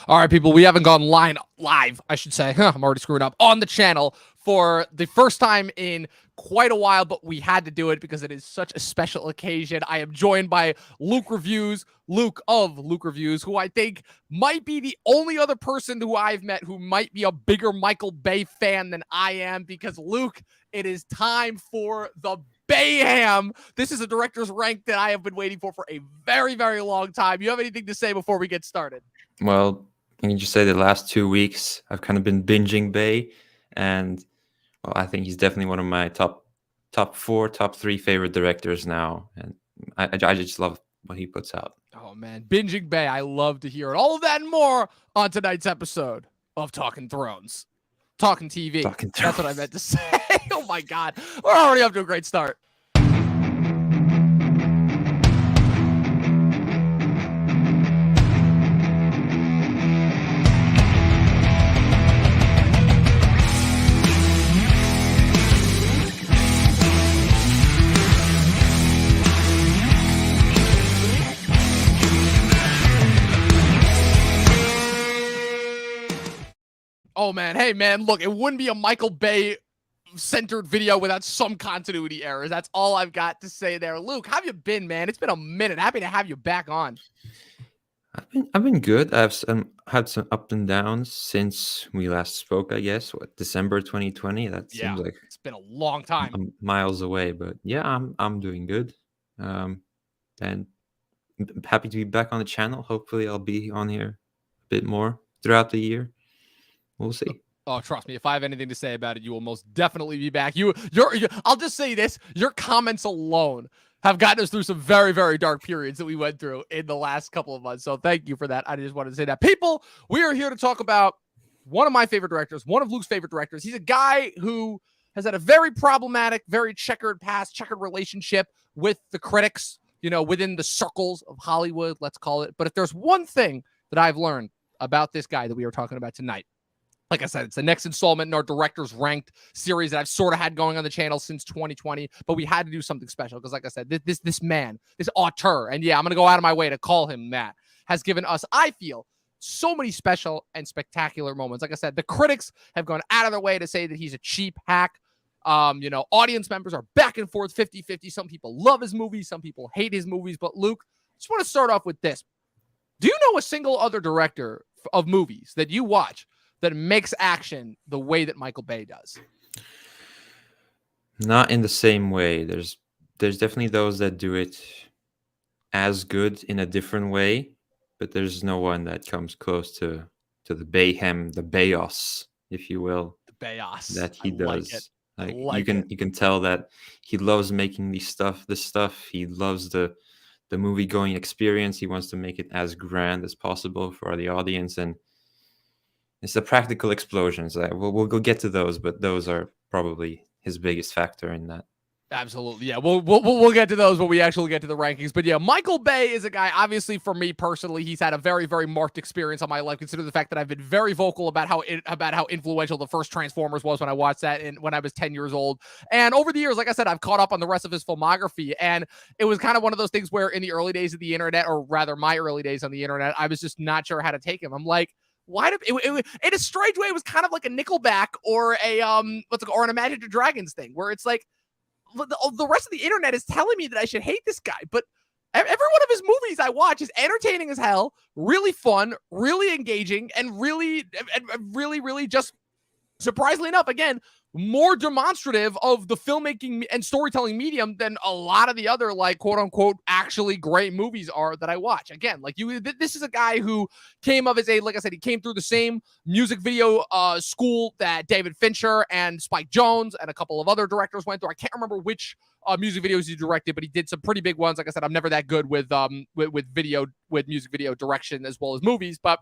All right, people, we haven't gone live, I should say. I'm already screwing up on the channel for the first time in quite a while, but we had to do it because it is such a special occasion. I am joined by Luk of Luk Reviews, who I think might be the only other person who I've met who might be a bigger Michael Bay fan than I am, because Luk, it is time for the Bayham. This is a director's rank that I have been waiting for a very, very long time. You have anything to say before we get started? Well, I can just say the last 2 weeks I've kind of been binging Bay, and well, I think he's definitely one of my top 4, top 3 favorite directors now, and I just love what he puts out. Oh man, binging Bay, I love to hear it. All of that and more on tonight's episode of Talkin' Thrones. Talkin' TV. That's what I meant to say. Oh my God, we're already up to a great start. Oh man, hey man, look, it wouldn't be a Michael Bay centered video without some continuity errors. That's all I've got to say there. Luk, how have you been, man? It's been a minute. Happy to have you back on. I've been good. I've had some up and downs since we last spoke. I guess December 2020. That seems like it's been a long time. Miles away, but yeah, I'm doing good. And happy to be back on the channel. Hopefully, I'll be on here a bit more throughout the year. We'll see. Oh, trust me, if I have anything to say about it, you will most definitely be back. I'll just say this, your comments alone have gotten us through some very, very dark periods that we went through in the last couple of months. So thank you for that. I just wanted to say that. People, we are here to talk about one of my favorite directors, one of Luk's favorite directors. He's a guy who has had a very problematic, very checkered past, checkered relationship with the critics, within the circles of Hollywood, let's call it. But if there's one thing that I've learned about this guy that we are talking about tonight, like I said, it's the next installment in our Directors Ranked series that I've sort of had going on the channel since 2020, but we had to do something special because, like I said, this man, this auteur, and yeah, I'm going to go out of my way to call him that, has given us, I feel, so many special and spectacular moments. Like I said, the critics have gone out of their way to say that he's a cheap hack. Audience members are back and forth 50-50. Some people love his movies, some people hate his movies, but Luk, I just want to start off with this. Do you know a single other director of movies that you watch that makes action the way that Michael Bay does? Not in the same way. There's definitely those that do it as good in a different way, but there's no one that comes close to the Bayhem, the Bayos, if you will. The Bayos that he does. Like you can tell that he loves making this stuff. He loves the movie going experience. He wants to make it as grand as possible for the audience, and it's the practical explosions. We'll go get to those, but those are probably his biggest factor in that. Absolutely, yeah. We'll get to those when we actually get to the rankings. But yeah, Michael Bay is a guy, obviously for me personally, he's had a very, very marked experience on my life. Consider the fact that I've been very vocal about how influential the first Transformers was when I watched that when I was 10 years old. And over the years, like I said, I've caught up on the rest of his filmography. And it was kind of one of those things where in the early days of the internet, or rather my early days on the internet, I was just not sure how to take him. I'm like, why did it in a strange way, it was kind of like a Nickelback or or an Imagine Dragons thing, where it's like the rest of the internet is telling me that I should hate this guy, but every one of his movies I watch is entertaining as hell, really fun, really engaging, and really just, surprisingly enough, again, more demonstrative of the filmmaking and storytelling medium than a lot of the other, like, quote unquote, actually great movies are that I watch. Again, like this is a guy who came of his age. Like I said, he came through the same music video school that David Fincher and Spike Jonze and a couple of other directors went through. I can't remember which music videos he directed, but he did some pretty big ones. Like I said, I'm never that good with music video direction as well as movies, but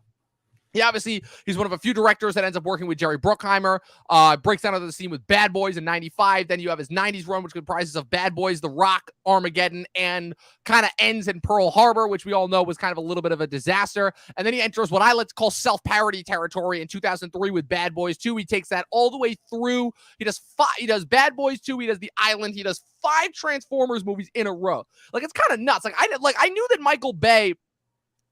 he's one of a few directors that ends up working with Jerry Bruckheimer, breaks down into the scene with Bad Boys in 95. Then you have his 90s run, which comprises of Bad Boys, The Rock, Armageddon, and kind of ends in Pearl Harbor, which we all know was kind of a little bit of a disaster. And then he enters what I like to call self-parody territory in 2003 with Bad Boys 2. He takes that all the way through. He does Bad Boys 2. He does The Island. He does 5 Transformers movies in a row. Like, it's kind of nuts. I knew that Michael Bay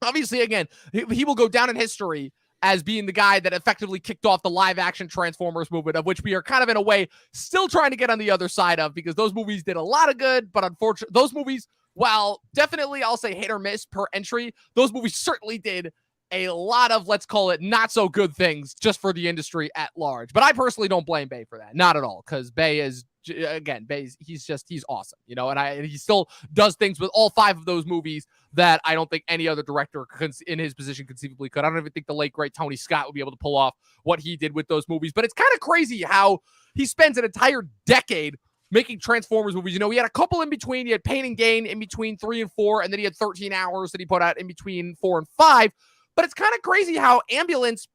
Obviously, again, he will go down in history as being the guy that effectively kicked off the live-action Transformers movement, of which we are kind of, in a way, still trying to get on the other side of, because those movies did a lot of good, but unfortunately, those movies, while definitely, I'll say, hit or miss per entry, those movies certainly did a lot of, let's call it, not so good things just for the industry at large. But I personally don't blame Bay for that. Not at all, because Bay is, again, he's awesome, and he still does things with all 5 of those movies that I don't think any other director in his position conceivably could. I don't even think the late, great Tony Scott would be able to pull off what he did with those movies. But it's kind of crazy how he spends an entire decade making Transformers movies. He had a couple in between. He had Pain and Gain in between 3 and 4, and then he had 13 Hours that he put out in between 4 and 5. But it's kind of crazy how Ambulance,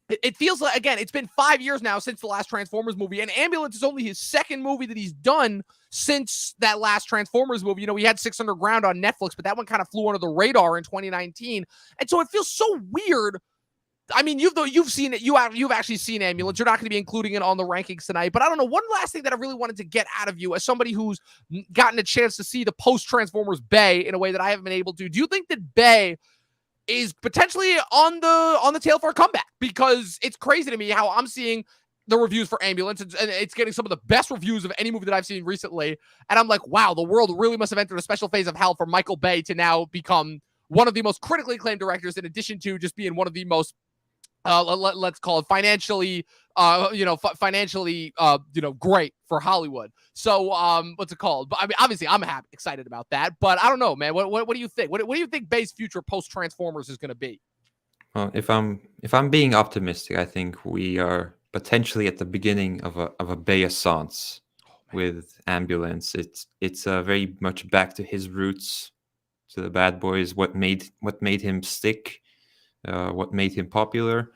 it feels like, again, it's been 5 years now since the last Transformers movie, and Ambulance is only his second movie that he's done since that last Transformers movie. We had 6 Underground on Netflix, but that one kind of flew under the radar in 2019. And so it feels so weird. I mean, you've seen it. You've actually seen Ambulance. You're not going to be including it on the rankings tonight. But I don't know. One last thing that I really wanted to get out of you, as somebody who's gotten a chance to see the post-Transformers Bay in a way that I haven't been able to, do you think that Bay is potentially on the tail for a comeback? Because it's crazy to me how I'm seeing the reviews for Ambulance, and it's getting some of the best reviews of any movie that I've seen recently. And I'm like, wow, the world really must have entered a special phase of hell for Michael Bay to now become one of the most critically acclaimed directors, in addition to just being one of the most let's call it financially great for Hollywood. So what's it called? But I mean, obviously I'm excited about that, but I don't know, man. What do you think? What do you think Bay's future post Transformers is going to be? Well, if I'm being optimistic, I think we are potentially at the beginning of a Bay-assance with Ambulance. It's very much back to his roots, to the Bad Boys. What made him stick, what made him popular,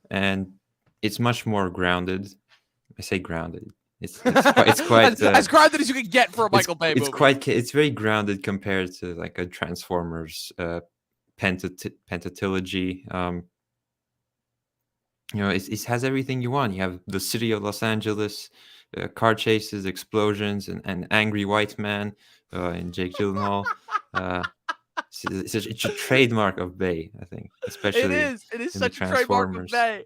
and it's much more grounded. I say grounded. It's quite as grounded as you can get for a Michael Bay movie. It's very grounded compared to like a Transformers pentatrilogy. It has everything you want. You have the city of Los Angeles, car chases, explosions, and an angry white man in Jake Gyllenhaal. It's a trademark of Bay, I think, especially. It is such a trademark of Bay.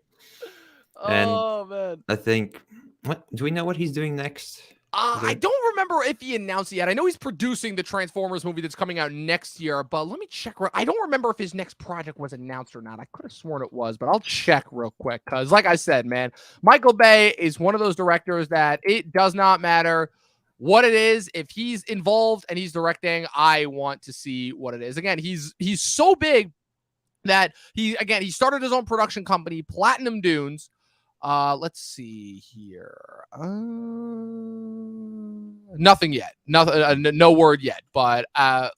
Oh, man. I think, what do we know what he's doing next? I don't remember if he announced it yet. I know he's producing the Transformers movie that's coming out next year, but let me check. I don't remember if his next project was announced or not. I could have sworn it was, but I'll check real quick, because like I said, man, Michael Bay is one of those directors that it does not matter what it is. If he's involved and he's directing, I want to see what it is. Again, he's so big that he started his own production company, Platinum Dunes. Let's see here. Nothing yet. Nothing. No word yet. But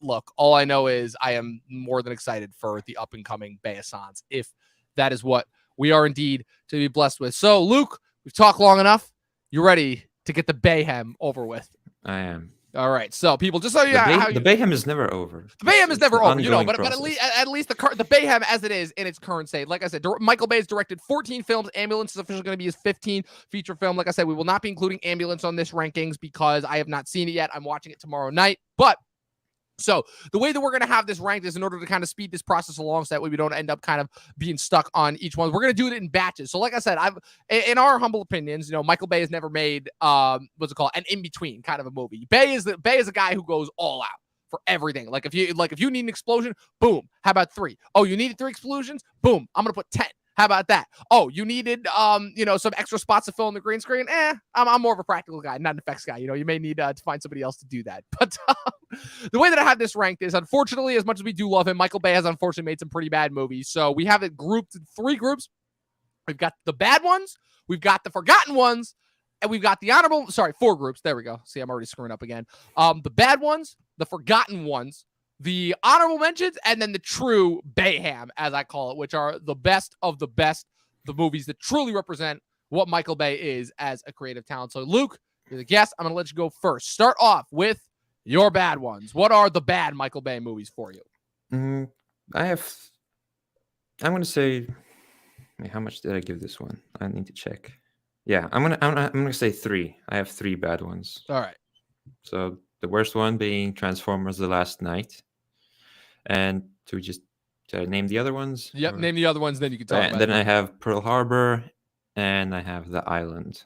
look, all I know is I am more than excited for the up and coming Bay-assance, if that is what we are indeed to be blessed with. So, Luke, we've talked long enough. You ready to get the Bayhem over with? I am. All right, so people, just so you the Bayhem is never over. The Bayhem is never over, but process. at least the Bayhem as it is in its current state. Like I said, Michael Bay has directed 14 films. Ambulance is officially going to be his 15th feature film. Like I said, we will not be including Ambulance on this rankings because I have not seen it yet. I'm watching it tomorrow night, but. So the way that we're going to have this ranked is in order to kind of speed this process along, so that way we don't end up kind of being stuck on each one. We're going to do it in batches. So like I said, in our humble opinions, Michael Bay has never made an in-between kind of a movie. Bay is a guy who goes all out for everything. Like if you need an explosion, boom. How about 3? Oh, you needed 3 explosions? Boom. I'm going to put 10. How about that? Oh, you needed, some extra spots to fill in the green screen? I'm more of a practical guy, not an effects guy. You may need to find somebody else to do that. But the way that I have this ranked is, unfortunately, as much as we do love him, Michael Bay has unfortunately made some pretty bad movies. So we have it grouped in 3 groups. We've got the bad ones, we've got the forgotten ones, and we've got the 4 groups. There we go. See, I'm already screwing up again. The bad ones, the forgotten ones, the honorable mentions, and then the true Bayham, as I call it, which are the best of the best, the movies that truly represent what Michael Bay is as a creative talent. So, Luke, you're the guest. I'm going to let you go first. Start off with your bad ones. What are the bad Michael Bay movies for you? I'm going to say, how much did I give this one? I need to check. Yeah, I'm gonna say 3. I have 3 bad ones. All right. So the worst one being Transformers: The Last Night, and to just Should I name the other ones? Yep, Or- name the other ones, then you can talk And about then them. I have Pearl Harbor, and I have The Island.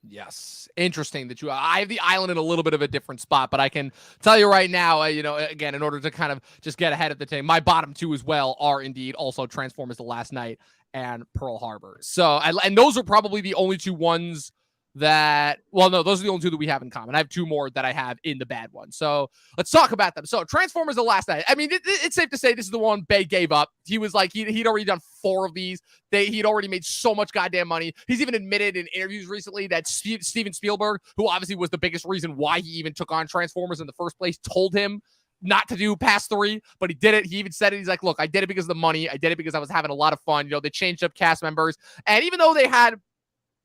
Yes, interesting that I have The Island in a little bit of a different spot, but I can tell you right now, again, in order to kind of just get ahead of the team, my bottom two as well are indeed also Transformers: The Last Night and Pearl Harbor. So, and those are probably the only two ones that, well, no, those are the only two that we have in common. I have two more that I have in the bad one. So let's talk about them. So Transformers: The Last Night. I mean, it's safe to say this is the one Bay gave up. He was like, he'd already done 4 of these. He'd already made so much goddamn money. He's even admitted in interviews recently that Steven Spielberg, who obviously was the biggest reason why he even took on Transformers in the first place, told him not to do past 3, but he did it. He even said it. He's like, look, I did it because of the money. I did it because I was having a lot of fun. They changed up cast members. And even though they had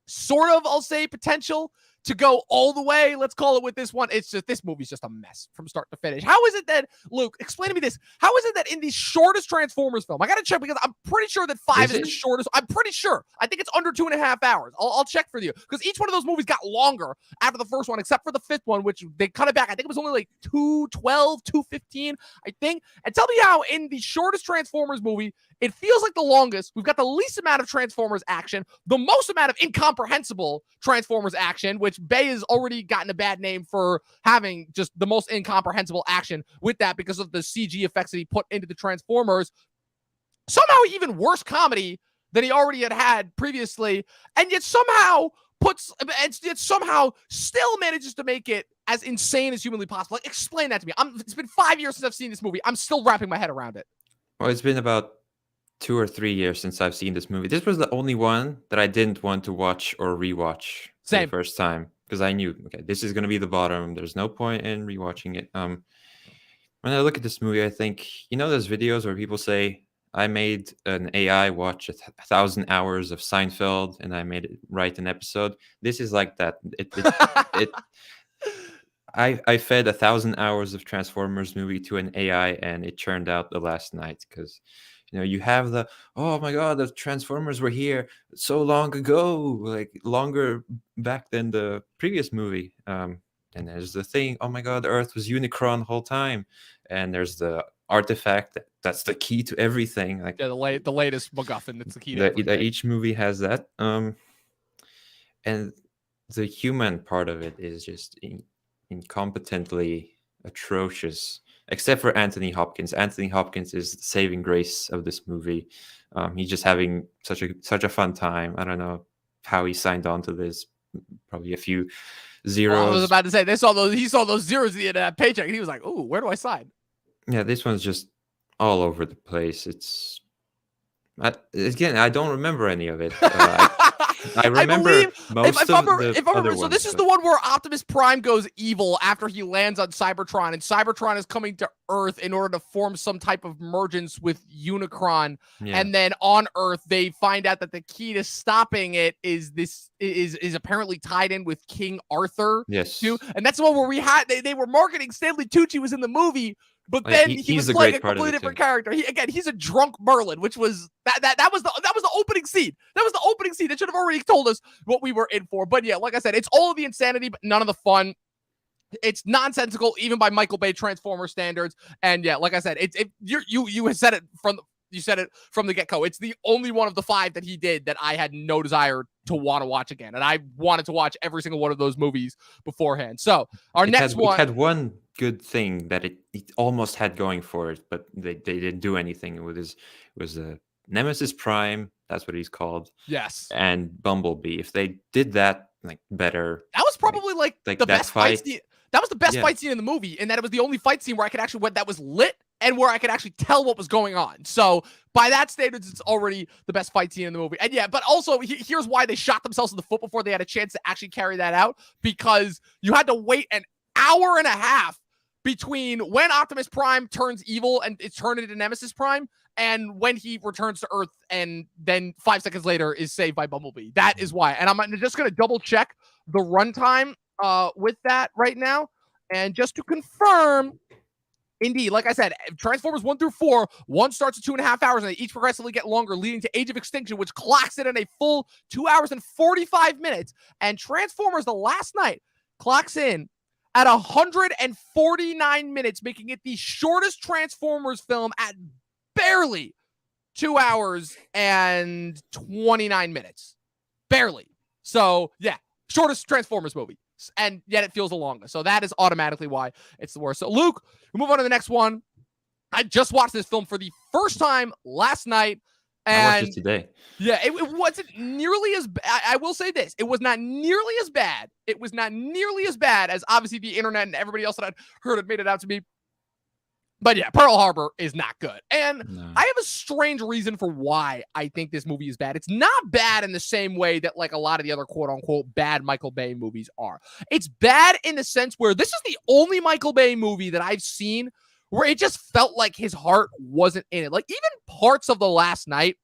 sort of, I'll say, potential to go all the way, let's call it, with this one, it's just, this movie's just a mess from start to finish. How is it that, Luke, explain to me this, how is it that in the shortest Transformers film, I gotta check because I'm pretty sure that 5 is the shortest, I'm pretty sure, I think it's under 2.5 hours. I'll check for you, because each one of those movies got longer after the first one, except for the 5th one, which they cut it back. I think it was only like 2:12, 2:15, I think. And tell me how in the shortest Transformers movie, it feels like the longest. We've got the least amount of Transformers action, the most amount of incomprehensible Transformers action, which Bay has already gotten a bad name for having just the most incomprehensible action with that because of the CG effects that he put into the Transformers. Somehow even worse comedy than he already had previously, and yet somehow still manages to make it as insane as humanly possible. Like, explain that to me. It's been 5 years since I've seen this movie. I'm still wrapping my head around it. Well, it's been about 2 or 3 years since I've seen this movie. This was the only one that I didn't want to watch or rewatch for the first time, because I knew, okay, this is going to be the bottom. There's no point in rewatching it. When I look at this movie, I think, those videos where people say, I made an AI watch 1,000 hours of Seinfeld and I made it write an episode. This is like that. I fed 1,000 hours of Transformers movie to an AI and it churned out The Last Night, because you have the, oh my god, the Transformers were here so long ago, like longer back than the previous movie. And there's the thing, oh my god, the Earth was Unicron the whole time. And there's the artifact that's the key to everything. Like, yeah, the latest MacGuffin that's the key to everything. Each movie has that. And the human part of it is just incompetently atrocious, except for Anthony Hopkins. Anthony Hopkins is the saving grace of this movie. He's just having such a fun time. I don't know how he signed on to this. Probably a few zeros. I was about to say, he saw those zeros at the end of that paycheck, and he was like, "Ooh, where do I sign?" Yeah, this one's just all over the place. Again, I don't remember any of it. I remember most of the other ones. So this is the one where Optimus Prime goes evil after he lands on Cybertron, and Cybertron is coming to Earth in order to form some type of mergence with Unicron. Yeah. And then on Earth, they find out that the key to stopping it is apparently tied in with King Arthur. Yes. Too. And that's the one where they were marketing Stanley Tucci was in the movie. But then he was playing a completely different character. He's a drunk Merlin, which was that was the opening scene. That was the opening scene. It should have already told us what we were in for. But yeah, like I said, it's all of the insanity, but none of the fun. It's nonsensical, even by Michael Bay Transformer standards. And yeah, like I said, you said it from the get-go. It's the only one of the 5 that he did that I had no desire to want to watch again. And I wanted to watch every single one of those movies beforehand. So it had one good thing that it almost had going for it, but they didn't do anything. It was a Nemesis Prime, that's what he's called. Yes. And Bumblebee. If they did that better, that was probably like the best fight scene. That was the best fight scene in the movie, and that it was the only fight scene where I could actually that was lit and where I could actually tell what was going on. So by that standards, it's already the best fight scene in the movie. And yeah, but also here's why they shot themselves in the foot before they had a chance to actually carry that out, because you had to wait an hour and a half between when Optimus Prime turns evil and it's turned into Nemesis Prime and when he returns to Earth and then 5 seconds later is saved by Bumblebee. That is why. And I'm just going to double check the runtime with that right now. And just to confirm, indeed, like I said, Transformers 1 through 4, one starts at 2.5 hours and they each progressively get longer, leading to Age of Extinction, which clocks it in a full 2 hours and 45 minutes. And Transformers: The Last Night clocks in at 149 minutes, making it the shortest Transformers film at barely 2 hours and 29 minutes. Barely. So, yeah, shortest Transformers movie. And yet it feels the longest. So that is automatically why it's the worst. So, Luke, we move on to the next one. I just watched this film for the first time last night. And I watched it today. Yeah, it wasn't nearly as bad. I will say this. It was not nearly as bad. It was not nearly as bad as obviously the internet and everybody else that I'd heard had made it out to be. But yeah, Pearl Harbor is not good. And I have a strange reason for why I think this movie is bad. It's not bad in the same way that like a lot of the other quote unquote bad Michael Bay movies are. It's bad in the sense where this is the only Michael Bay movie that I've seen where it just felt like his heart wasn't in it. Like even parts of The Last Night,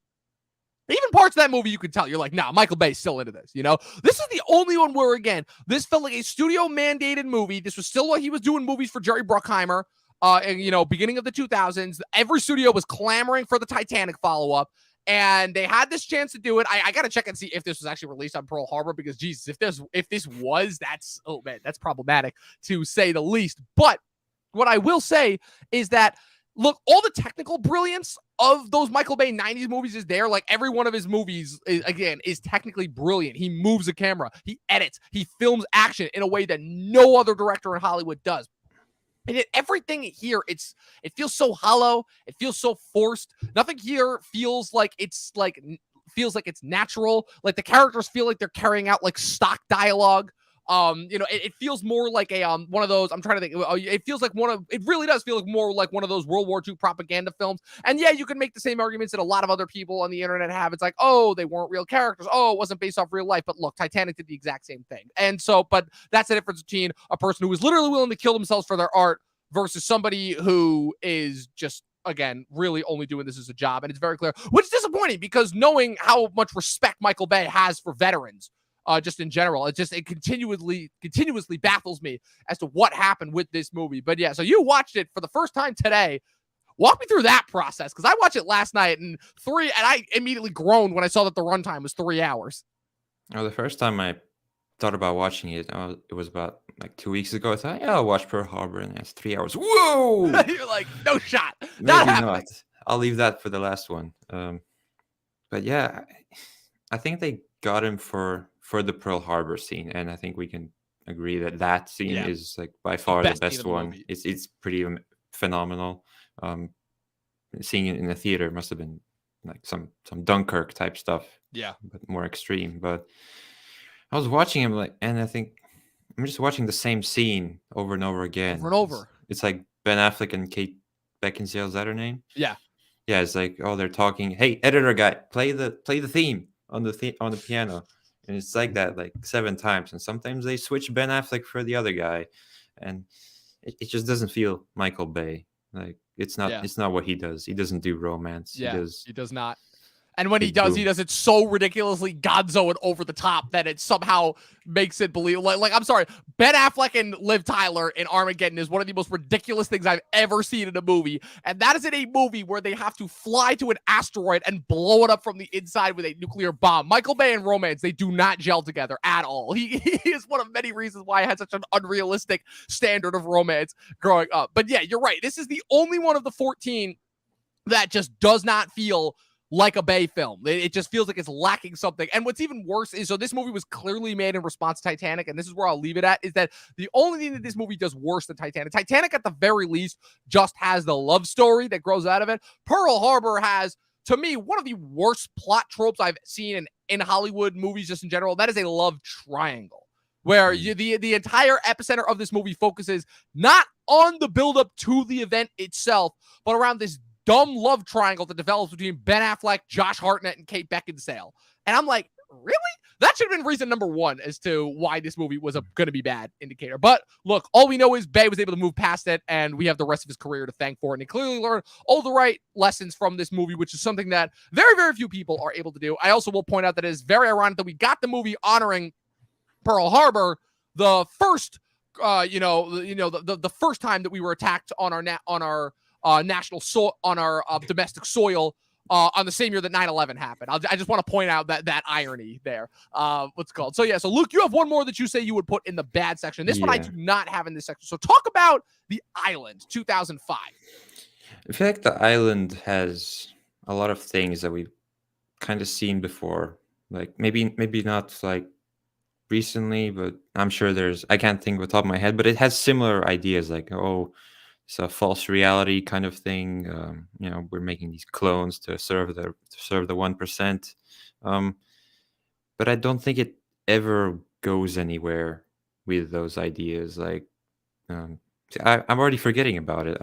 even parts of that movie, you could tell. You're like, nah, Michael Bay's still into this, you know? This is the only one where, again, this felt like a studio-mandated movie. This was still what he was doing movies for Jerry Bruckheimer. And, you know, beginning of the 2000s, every studio was clamoring for the Titanic follow-up. And they had this chance to do it. I got to check and see if this was actually released on Pearl Harbor because, Jesus, if this was, that's, oh, man, that's problematic to say the least. But what I will say is that, look, all the technical brilliance of those Michael Bay 90s movies is there. Like every one of his movies, is technically brilliant. He moves a camera. He edits. He films action in a way that no other director in Hollywood does. And yet everything here, it feels so hollow. It feels so forced. Nothing here feels like it's natural. Like the characters feel like they're carrying out like stock dialogue. You know, it feels more like a one of those. I'm trying to think. It feels like it really does feel like more like one of those World War II propaganda films. And yeah, you can make the same arguments that a lot of other people on the internet have. It's like, oh, they weren't real characters. Oh, it wasn't based off real life. But look, Titanic did the exact same thing. And so, but that's the difference between a person who is literally willing to kill themselves for their art versus somebody who is just, again, really only doing this as a job. And it's very clear, which is disappointing because knowing how much respect Michael Bay has for veterans, just in general, it continuously baffles me as to what happened with this movie. But yeah, so you watched it for the first time today. Walk me through that process, because I watched it last night and I immediately groaned when I saw that the runtime was 3 hours. Oh, the first time I thought about watching it, it was about like 2 weeks ago. I thought, yeah, I'll watch Pearl Harbor, and it's 3 hours. Whoa! You're like, no shot. Maybe not. I'll leave that for the last one. But yeah, I think they got him for the Pearl Harbor scene, and I think we can agree that scene is like by far the best one. It's pretty phenomenal. Seeing it in the theater must have been like some Dunkirk type stuff, but more extreme. But I was watching him and I think I'm just watching the same scene over and over again. Over and over. It's like Ben Affleck and Kate Beckinsale. Is that her name? Yeah. Yeah. It's like, oh, they're talking. Hey, editor guy, play the theme on the piano. And it's like that like 7 times. And sometimes they switch Ben Affleck for the other guy. And it just doesn't feel Michael Bay. Like it's not what he does. He doesn't do romance. Yeah, he does not. And when he does it so ridiculously gonzo and over the top that it somehow makes it believe. Like I'm sorry, Ben Affleck and Liv Tyler in Armageddon is one of the most ridiculous things I've ever seen in a movie. And that is in a movie where they have to fly to an asteroid and blow it up from the inside with a nuclear bomb. Michael Bay and romance, they do not gel together at all. He is one of many reasons why I had such an unrealistic standard of romance growing up. But yeah, you're right. This is the only one of the 14 that just does not feel like a Bay film. It just feels like it's lacking something. And what's even worse is, so this movie was clearly made in response to Titanic, and this is where I'll leave it at, is that the only thing that this movie does worse than Titanic at the very least just has the love story that grows out of it. Pearl Harbor has, to me, one of the worst plot tropes I've seen in Hollywood movies just in general. That is a love triangle, where the entire epicenter of this movie focuses not on the buildup to the event itself, but around this dumb love triangle that develops between Ben Affleck, Josh Hartnett, and Kate Beckinsale. And I'm like, really? That should have been reason number one as to why this movie was going to be bad indicator. But look, all we know is Bay was able to move past it, and we have the rest of his career to thank for it. And he clearly learned all the right lessons from this movie, which is something that very, very few people are able to do. I also will point out that it is very ironic that we got the movie honoring Pearl Harbor the first, the first time that we were attacked on our national soil, on our domestic soil, on the same year that 9/11 happened. I just want to point out that irony there. What's called. So yeah. So Luke, you have one more that you say you would put in the bad section. This one I do not have in this section. So talk about The Island, 2005. I feel like the island has a lot of things that we've kind of seen before. Like maybe not like recently, but I'm sure there's, I can't think off the top of my head, but it has similar ideas like, oh, it's a false reality kind of thing. We're making these clones to serve the 1%. But I don't think it ever goes anywhere with those ideas. Like, I'm already forgetting about it.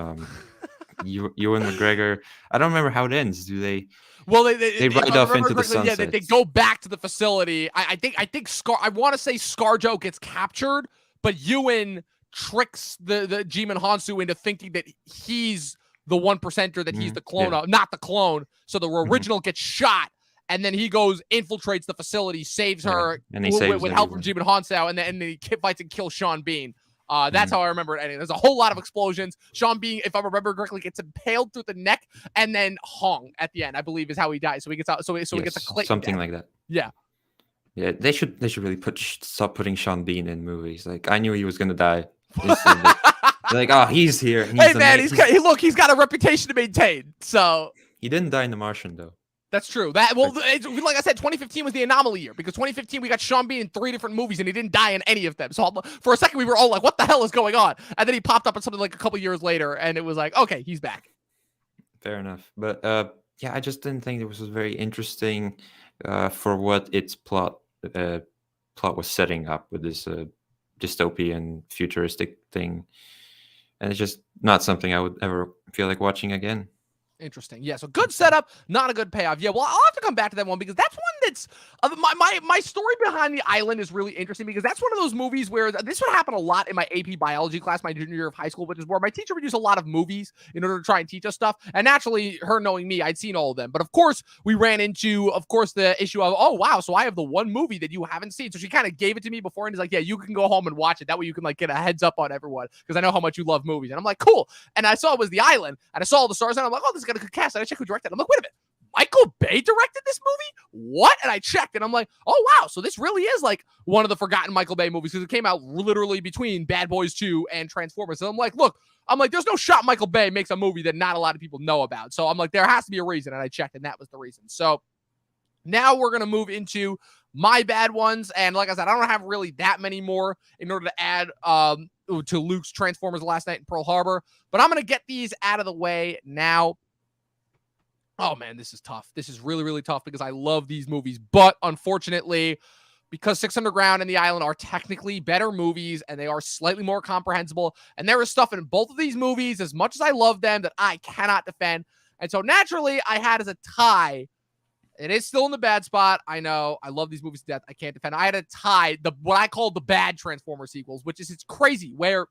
Ewan McGregor. I don't remember how it ends. Do they? Well, They if ride I off remember into the correctly, yeah, sunset. they go back to the facility. I think Scar. I want to say ScarJo gets captured, but Ewan tricks the Jimon Hansu into thinking that he's the 1%er, that he's the clone of, not the clone. So the original gets shot, and then he goes, infiltrates the facility, saves her, and he saves with help from everyone. Jimon Hansu, and then he fights and kills Sean Bean. That's how I remember it ending. There's a whole lot of explosions. Sean Bean, if I remember correctly, gets impaled through the neck and then hung at the end, I believe, is how he dies. So he gets out. So he gets a Clayton something death. like that. Yeah. Yeah, they should really stop putting Sean Bean in movies. Like, I knew he was gonna die. Like, oh, he's here. Hey man, he's got a reputation to maintain. So he didn't die in The Martian though. that's true. Like I said, 2015 was the anomaly year because 2015 we got Sean Bean in 3 different movies and he didn't die in any of them. So for a second we were all like, "What the hell is going on?" And then he popped up in something like a couple years later, and it was like, "Okay, he's back." Fair enough, but yeah, I just didn't think it was very interesting for what its plot was setting up with this dystopian futuristic thing, and it's just not something I would ever feel like watching again. Interesting. Yeah, so good setup, not a good payoff. Yeah, well, I'll have to come back to that one because that's one that's my story behind the island is really interesting because that's one of those movies where this would happen a lot in my AP biology class, my junior year of high school, which is where my teacher would use a lot of movies in order to try and teach us stuff. And naturally, her knowing me, I'd seen all of them. But of course, we ran into, the issue of, oh, wow, so I have the one movie that you haven't seen. So she kind of gave it to me before and is like, yeah, you can go home and watch it. That way you can like get a heads up on everyone because I know how much you love movies. And I'm like, cool. And I saw it was The Island and I saw all the stars and I'm like, oh, this is got a good cast. And I checked who directed it. I'm like, wait a minute. Michael Bay directed this movie? What? And I checked and I'm like, oh, wow. So this really is like one of the forgotten Michael Bay movies because it came out literally between Bad Boys 2 and Transformers. And I'm like, look, there's no shot Michael Bay makes a movie that not a lot of people know about. So I'm like, there has to be a reason. And I checked and that was the reason. So now we're going to move into my bad ones. And like I said, I don't have really that many more in order to add to Luke's Transformers Last Night in Pearl Harbor. But I'm going to get these out of the way now. Oh, man, this is tough. This is really, really tough because I love these movies. But unfortunately, because 6 Underground and The Island are technically better movies and they are slightly more comprehensible, and there is stuff in both of these movies, as much as I love them, that I cannot defend. And so naturally, I had as a tie. It is still in the bad spot. I know. I love these movies to death. I can't defend. I had a tie, what I call the bad Transformers sequels, which is, it's crazy, where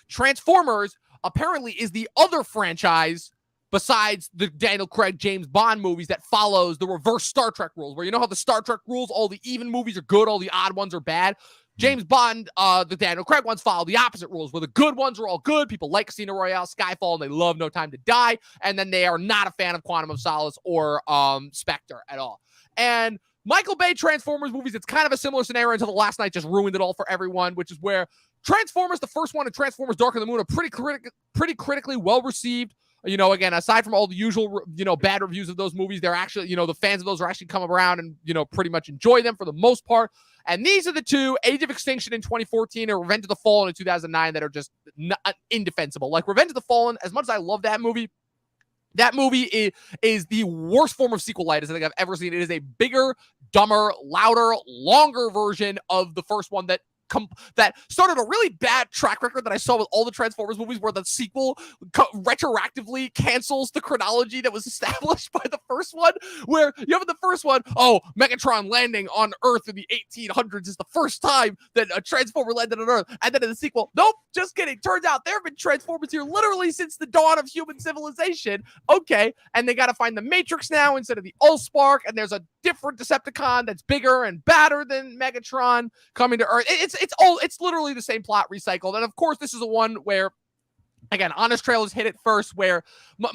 Transformers apparently is the other franchise besides the Daniel Craig James Bond movies that follows the reverse Star Trek rules, where you know how the Star Trek rules, all the even movies are good, all the odd ones are bad. James Bond, the Daniel Craig ones follow the opposite rules, where the good ones are all good. People like Casino Royale, Skyfall, and they love No Time to Die. And then they are not a fan of Quantum of Solace or Spectre at all. And Michael Bay Transformers movies, it's kind of a similar scenario until the last night just ruined it all for everyone, which is where Transformers, the first one, and Transformers Dark of the Moon are pretty critically well received. Again, aside from all the usual, bad reviews of those movies, they're actually, the fans of those are actually come around and, pretty much enjoy them for the most part. And these are the two, Age of Extinction in 2014 and Revenge of the Fallen in 2009, that are just indefensible. Like Revenge of the Fallen, as much as I love that movie is the worst form of sequelitis I think I've ever seen. It is a bigger, dumber, louder, longer version of the first one that started a really bad track record that I saw with all the Transformers movies, where the sequel retroactively cancels the chronology that was established by the first one, where you have in the first one, Megatron landing on Earth in the 1800s is the first time that a Transformer landed on Earth. And then in the sequel, nope, just kidding. Turns out there have been Transformers here literally since the dawn of human civilization. Okay. And they got to find the Matrix now instead of the Allspark. And there's a different Decepticon that's bigger and badder than Megatron coming to Earth. It's literally the same plot recycled. And of course, this is the one where, again, Honest Trailers hit it first, where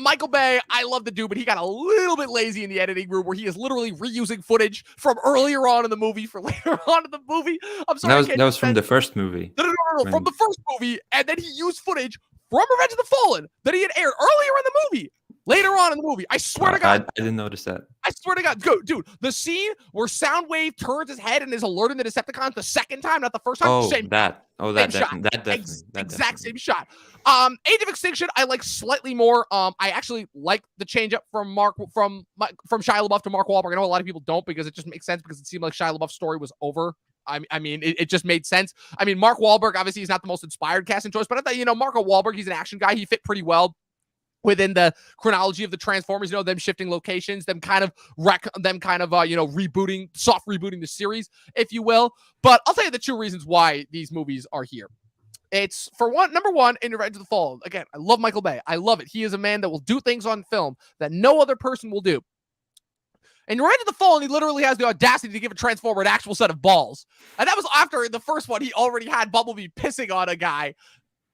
Michael Bay, I love the dude, but he got a little bit lazy in the editing room, where he is literally reusing footage from earlier on in the movie for later on in the movie. I'm sorry. That was from the first movie. No, from the first movie. And then he used footage from Revenge of the Fallen that he had aired earlier in the movie. Later on in the movie, I swear to God, I didn't notice that. I swear to God, dude, the scene where Soundwave turns his head and is alerting the Decepticons the second time, not the first time. Oh, same that shot. definitely. Exact same shot. Age of Extinction, I like slightly more. I actually like the change up from Shia LaBeouf to Mark Wahlberg. I know a lot of people don't because it just makes sense because it seemed like Shia LaBeouf's story was over. I mean, it just made sense. I mean, Mark Wahlberg, obviously, he's not the most inspired casting choice, but I thought, Mark Wahlberg, he's an action guy. He fit pretty well within the chronology of the Transformers, them shifting locations, them kind of soft rebooting the series, if you will. But I'll tell you the two reasons why these movies are here. It's number one, in Revenge of the Fallen. Again, I love Michael Bay. I love it. He is a man that will do things on film that no other person will do. In Revenge of the Fallen, he literally has the audacity to give a Transformer an actual set of balls. And that was after the first one, he already had Bumblebee pissing on a guy.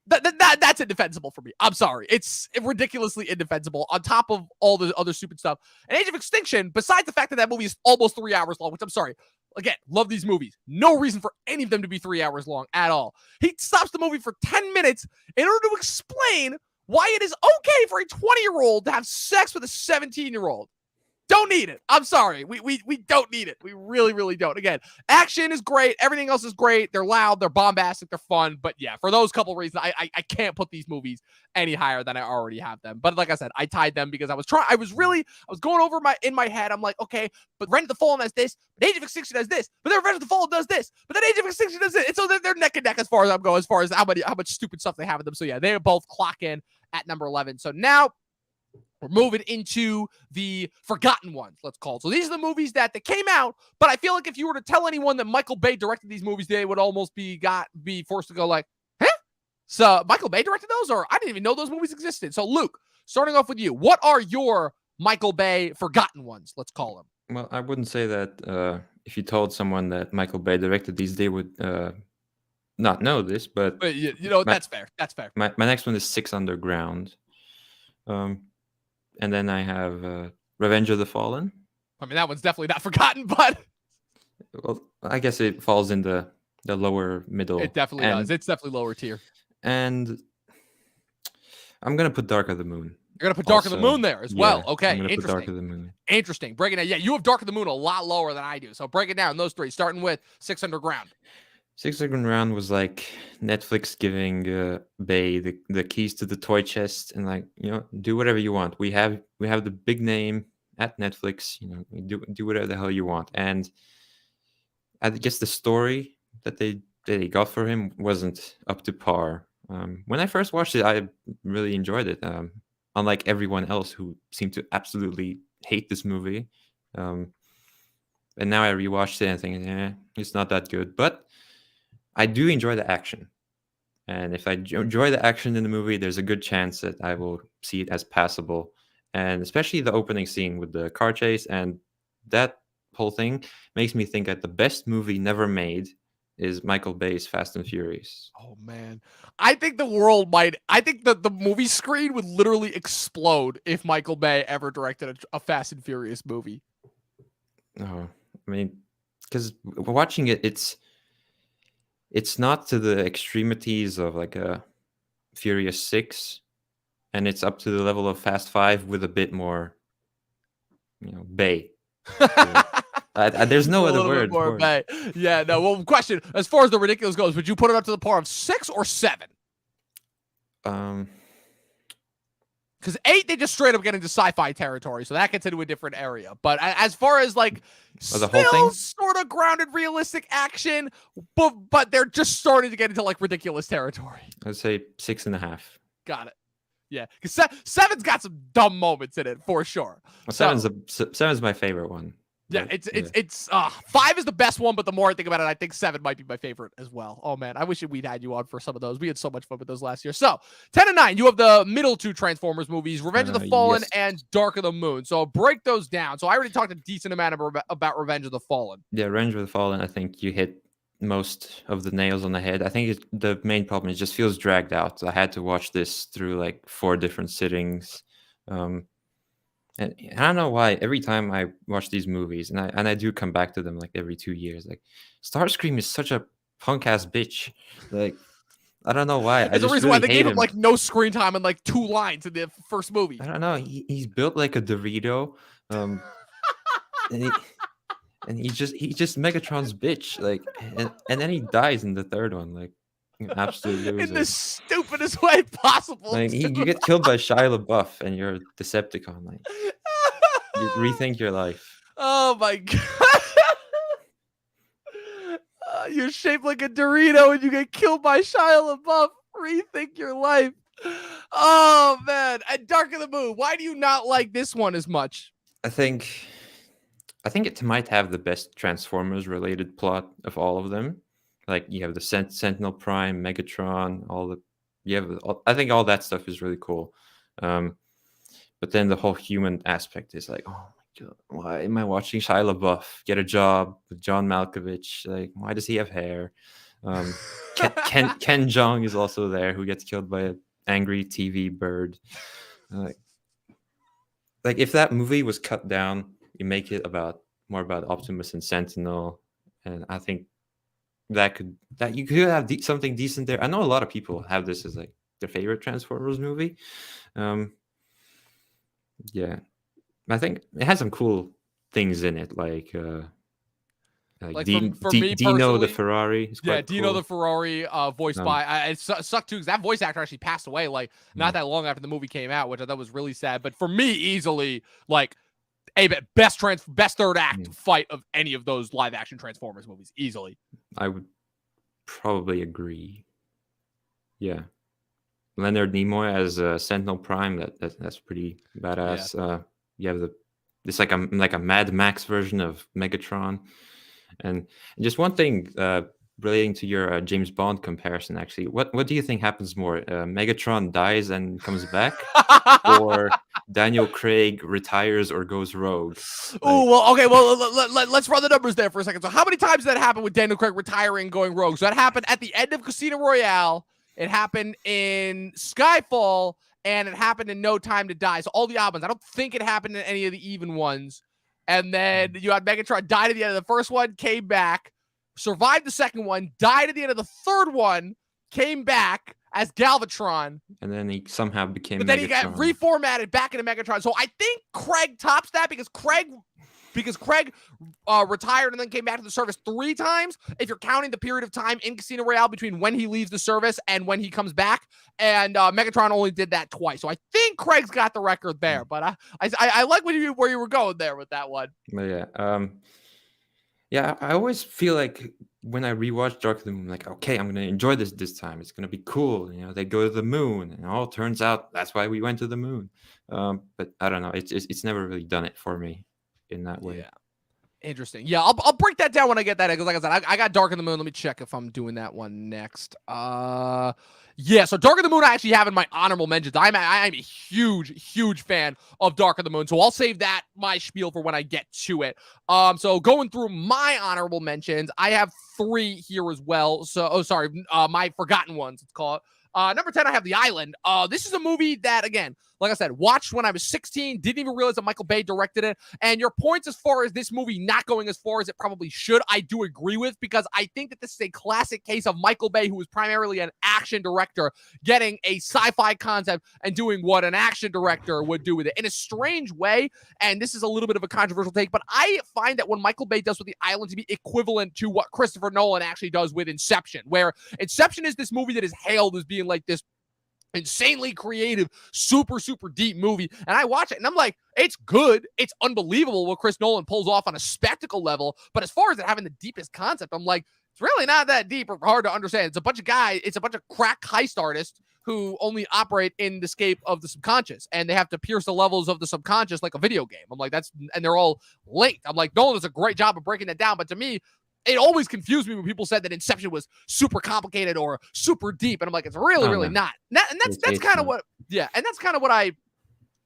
That's indefensible for me. I'm sorry. It's ridiculously indefensible on top of all the other stupid stuff. And Age of Extinction, besides the fact that movie is almost 3 hours long, which I'm sorry. Again, love these movies. No reason for any of them to be 3 hours long at all. He stops the movie for 10 minutes in order to explain why it is okay for a 20-year-old to have sex with a 17-year-old. Don't need it. I'm sorry. We don't need it. We really, really don't. Again, action is great. Everything else is great. They're loud. They're bombastic. They're fun. But yeah, for those couple reasons, I can't put these movies any higher than I already have them. But like I said, I tied them because I was going over in my head. I'm like, okay, but Revenge of the Fallen has this, but Age of Extinction has this, but then Revenge of the Fallen does this, but then Age of Extinction does it. And so they're neck and neck as far as I'm going, as far as how much stupid stuff they have in them. So yeah, they both clock in at number 11. So now we're moving into the forgotten ones, let's call it. So these are the movies that came out, but I feel like if you were to tell anyone that Michael Bay directed these movies, they would almost be forced to go like, huh? So Michael Bay directed those? Or I didn't even know those movies existed. So Luke, starting off with you, what are your Michael Bay forgotten ones, let's call them? Well, I wouldn't say that if you told someone that Michael Bay directed these, they would not know this, but that's fair. That's fair. My next one is Six Underground. And then I have Revenge of the Fallen. I mean, that one's definitely not forgotten, but well, I guess it falls in the lower middle. It definitely does. It's definitely lower tier. And I'm gonna put Dark of the Moon. You're gonna put Dark of the Moon there as well. Okay, interesting. Dark of the Moon. Interesting. Break it down. Yeah, you have Dark of the Moon a lot lower than I do. So break it down. Those three, starting with Six Underground. Six Underground was like Netflix giving Bay the keys to the toy chest and like, do whatever you want. We have the big name at Netflix. Do whatever the hell you want. And I guess the story that they got for him wasn't up to par. When I first watched it, I really enjoyed it. Unlike everyone else who seemed to absolutely hate this movie. And now I rewatched it and think, it's not that good. But I do enjoy the action. And if I enjoy the action in the movie, there's a good chance that I will see it as passable. And especially the opening scene with the car chase and that whole thing makes me think that the best movie never made is Michael Bay's Fast and Furious. Oh, man. I think the movie screen would literally explode if Michael Bay ever directed a Fast and Furious movie. Oh, I mean, because watching it, it's not to the extremities of like a Furious 6, and it's up to the level of Fast 5 with a bit more, Bay. There's no other word for Bay. it. Yeah, no. Well, question, as far as the ridiculous goes, would you put it up to the par of 6 or 7? Because 8, they just straight up get into sci-fi territory, so that gets into a different area. But as far as like the whole thing, sort of grounded, realistic action, but they're just starting to get into like ridiculous territory. I'd say 6.5. Got it. Yeah, because 7's got some dumb moments in it for sure. Well, 7's my favorite one. Yeah, it's 5 is the best one, but the more I think about it, I think 7 might be my favorite as well. Oh man, I wish we'd had you on for some of those. We had so much fun with those last year. So 10 and 9, you have the middle two Transformers movies, Revenge of the Fallen and Dark of the Moon. So break those down. So I already talked a decent amount about Revenge of the Fallen. Yeah, Revenge of the Fallen, I think you hit most of the nails on the head. I think the main problem is it just feels dragged out. I had to watch this through like 4 different sittings. And I don't know why every time I watch these movies, and I do come back to them like every 2 years, like Starscream is such a punk ass bitch. Like I don't know why. I There's a just reason really why they hate gave him him. like no screen time and like 2 lines in the first movie. I don't know. He's built like a Dorito, and he just Megatron's bitch. Like, and then he dies in the third one. Like, an absolute loser. In the stupidest way possible. Like, you get killed by Shia LaBeouf, and you're a Decepticon. Like, you rethink your life. Oh my god. You're shaped like a Dorito and you get killed by Shia LaBeouf. Rethink your life. Oh man. And Dark of the Moon. Why do you not like this one as much? I think it might have the best Transformers related plot of all of them. Like, you have the Sentinel Prime, Megatron, I think all that stuff is really cool. But then the whole human aspect is like, oh my god, why am I watching Shia LaBeouf get a job with John Malkovich? Like, why does he have hair? Ken Jeong is also there, who gets killed by an angry TV bird. Like if that movie was cut down, you make it more about Optimus and Sentinel, and I think that you could have something decent there. I know a lot of people have this as like their favorite Transformers movie. Yeah, I think it has some cool things in it, like for me Dino the personally, Ferrari. Is quite Dino cool. the Ferrari, voiced by. It sucked too because that voice actor actually passed away like not that long after the movie came out, which I thought was really sad. But for me, easily like best third act fight of any of those live action Transformers movies, easily. I would probably agree. Yeah, Leonard Nimoy as Sentinel Prime. That's pretty badass. Yeah. You have it's like a Mad Max version of Megatron. And just one thing relating to your James Bond comparison, actually, what do you think happens more? Megatron dies and comes back, or Daniel Craig retires or goes rogue? Oh, well, okay. Well, let's run the numbers there for a second. So how many times did that happen with Daniel Craig retiring and going rogue? So that happened at the end of Casino Royale. It happened in Skyfall, and it happened in No Time to Die. So all the odd ones. I don't think it happened in any of the even ones. And then you had Megatron died at the end of the first one, came back, survived the second one, died at the end of the third one, came back as Galvatron. And then he somehow became But then Megatron. He got reformatted back into Megatron. So I think Craig tops that because Craig retired and then came back to the service 3 times. If you're counting the period of time in Casino Royale between when he leaves the service and when he comes back, and Megatron only did that twice. So I think Craig's got the record there. But I like where you were going there with that one. Yeah, I always feel like when I rewatch Dark of the Moon, I'm like, okay, I'm gonna enjoy this time. It's gonna be cool. You know, they go to the moon, and it all turns out that's why we went to the moon. But I don't know. It's never really done it for me in that way. Yeah. Interesting. Yeah, I'll break that down when I get that. Because like I said, I got Dark of the Moon. Let me check if I'm doing that one next. Yeah, so Dark of the Moon I actually have in my honorable mentions. I'm a huge fan of Dark of the Moon. So I'll save that, my spiel, for when I get to it. So going through my honorable mentions, I have 3 here as well. So, my forgotten ones, let's call it. Number 10, I have The Island. This is a movie that, again, like I said, watched when I was 16, didn't even realize that Michael Bay directed it. And your points as far as this movie not going as far as it probably should, I do agree with, because I think that this is a classic case of Michael Bay, who is primarily an action director, getting a sci-fi concept and doing what an action director would do with it in a strange way. And this is a little bit of a controversial take, but I find that when Michael Bay does with The Island to be equivalent to what Christopher Nolan actually does with Inception, where Inception is this movie that is hailed as being like this insanely creative, super deep movie, and I watch it and I'm like, it's good, it's unbelievable what Chris Nolan pulls off on a spectacle level, but as far as it having the deepest concept, I'm like, it's really not that deep or hard to understand. It's a bunch of crack heist artists who only operate in the scape of the subconscious, and they have to pierce the levels of the subconscious like a video game. I'm like, and they're all linked. I'm like, Nolan does a great job of breaking that down, but to me, it always confused me when people said that Inception was super complicated or super deep. And I'm like, it's really not. And that's kind of what, and that's kind of what I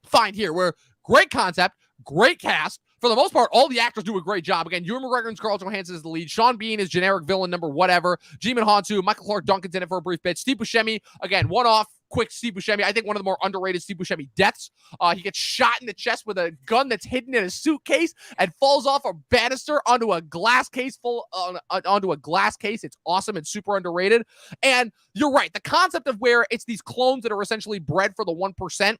find here, where great concept, great cast, for the most part, all the actors do a great job. Again, Ewan McGregor and Scarlett Johansson is the lead. Sean Bean is generic villain number whatever. Jimon Hansu, Michael Clark Duncan's in it for a brief bit. Steve Buscemi, again, one-off, quick Steve Buscemi. I think one of the more underrated Steve Buscemi deaths. He gets shot in the chest with a gun that's hidden in a suitcase and falls off a banister onto a glass case onto a glass case. It's awesome and super underrated. And you're right. The concept of where it's these clones that are essentially bred for the 1%.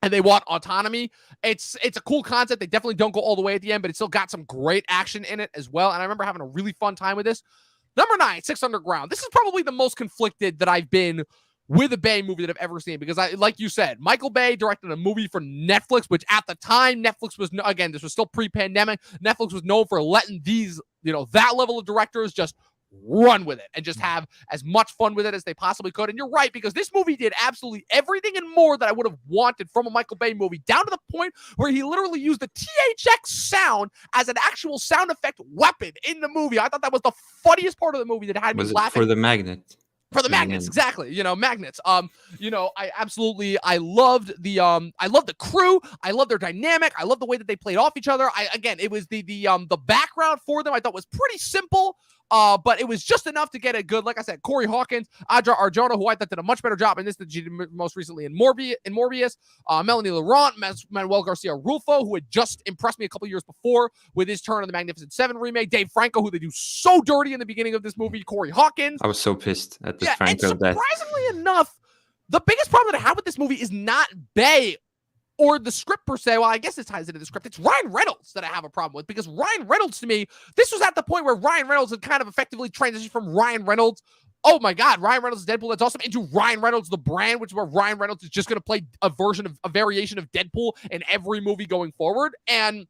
And they want autonomy. It's a cool concept. They definitely don't go all the way at the end, but it still got some great action in it as well. And I remember having a really fun time with this. Number 9, 6 Underground. This is probably the most conflicted that I've been with a Bay movie that I've ever seen, because like you said, Michael Bay directed a movie for Netflix, which at the time, Netflix was, again, this was still pre-pandemic. Netflix was known for letting these, that level of directors just run with it and just have as much fun with it as they possibly could. And you're right, because this movie did absolutely everything and more that I would have wanted from a Michael Bay movie, down to the point where he literally used the THX sound as an actual sound effect weapon in the movie. I thought that was the funniest part of the movie that had me laughing. For the magnet? For the magnets, exactly. Magnets. I loved the crew. I loved their dynamic. I loved the way that they played off each other. It was the background for them I thought was pretty simple. But it was just enough to get a good, like I said, Corey Hawkins, Adria Arjona, who I thought did a much better job in this than she did most recently in Morbius, Melanie Laurent, Manuel Garcia Rulfo, who had just impressed me a couple years before with his turn on the Magnificent Seven remake, Dave Franco, who they do so dirty in the beginning of this movie, Corey Hawkins. I was so pissed at this Franco death. Surprisingly enough, the biggest problem that I have with this movie is not Bay or the script per se. Well, I guess it ties into the script. It's Ryan Reynolds that I have a problem with, because Ryan Reynolds, to me, this was at the point where Ryan Reynolds had kind of effectively transitioned from Ryan Reynolds, oh my God, Ryan Reynolds' Deadpool, that's awesome, into Ryan Reynolds, the brand, which is where Ryan Reynolds is just going to play a variation of Deadpool in every movie going forward. And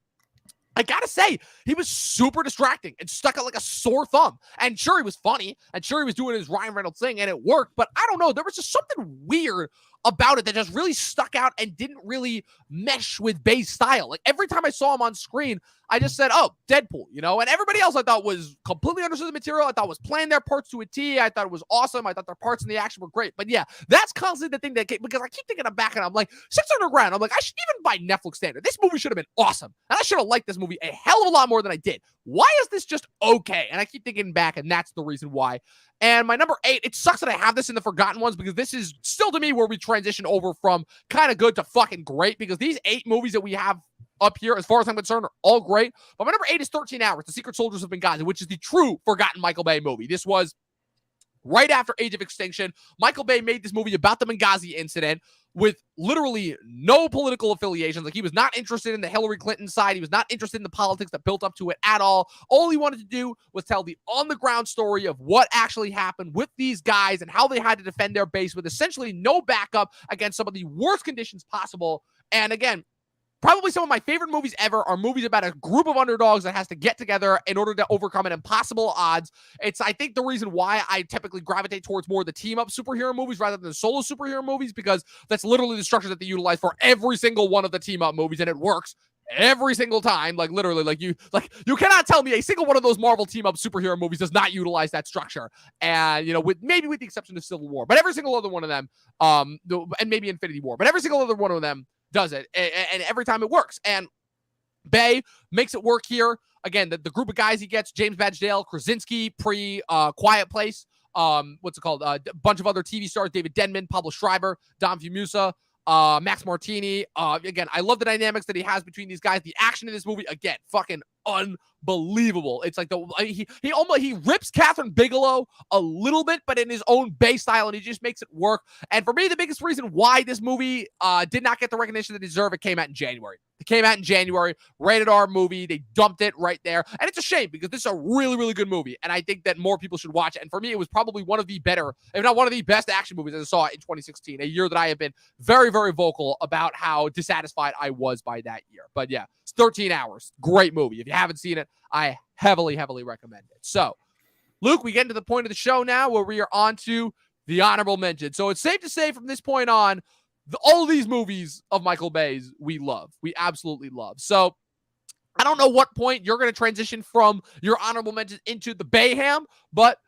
I gotta say, he was super distracting and stuck out like a sore thumb. And sure, he was funny, and sure, he was doing his Ryan Reynolds thing, and it worked, but I don't know, there was just something weird about it that just really stuck out and didn't really mesh with Bay's style. Like, every time I saw him on screen, I just said, oh, Deadpool, and everybody else I thought was completely understood the material. I thought was playing their parts to a T. I thought it was awesome. I thought their parts in the action were great. But yeah, that's constantly the thing that because I keep thinking back and I'm like, 6 Underground, I'm like, I should, even by Netflix standard, this movie should have been awesome. And I should have liked this movie a hell of a lot more than I did. Why is this just okay? And I keep thinking back, and that's the reason why. And my number 8, it sucks that I have this in the forgotten ones, because this is still, to me, where we transition over from kind of good to fucking great, because these 8 movies that we have up here, as far as I'm concerned, are all great. But my number 8 is 13 Hours, The Secret Soldiers of Benghazi, which is the true forgotten Michael Bay movie. This was right after Age of Extinction. Michael Bay made this movie about the Benghazi incident with literally no political affiliations. Like, he was not interested in the Hillary Clinton side. He was not interested in the politics that built up to it at all. All he wanted to do was tell the on-the-ground story of what actually happened with these guys and how they had to defend their base with essentially no backup against some of the worst conditions possible. And again, probably some of my favorite movies ever are movies about a group of underdogs that has to get together in order to overcome an impossible odds. It's, I think, the reason why I typically gravitate towards more of the team-up superhero movies rather than the solo superhero movies, because that's literally the structure that they utilize for every single one of the team-up movies, and it works every single time. Like, literally, you cannot tell me a single one of those Marvel team-up superhero movies does not utilize that structure. And, with the exception of Civil War, but every single other one of them, and maybe Infinity War, but every single other one of them does it, and every time it works. And Bay makes it work here. Again, the group of guys he gets: James Badge-Dale, Krasinski, Quiet Place, what's it called? A bunch of other TV stars: David Denman, Pablo Schreiber, Dom Fumusa, Max Martini. Again, I love the dynamics that he has between these guys. The action in this movie, again, fucking unbelievable. It's like he rips Catherine Bigelow a little bit, but in his own Bay style, and he just makes it work. And for me, the biggest reason why this movie did not get the recognition that it deserved, it came out in January. Rated R movie. They dumped it right there. And it's a shame, because this is a really, really good movie. And I think that more people should watch it. And for me, it was probably one of the better, if not one of the best action movies I saw in 2016, a year that I have been very, very vocal about how dissatisfied I was by that year. But yeah, it's 13 Hours. Great movie. If you haven't seen it, I heavily, heavily recommend it. So, Luke, we get to the point of the show now where we are on to the honorable mention. So it's safe to say from this point on, all of these movies of Michael Bay's we love. We absolutely love. So I don't know what point you're going to transition from your honorable mentions into the Bayham, but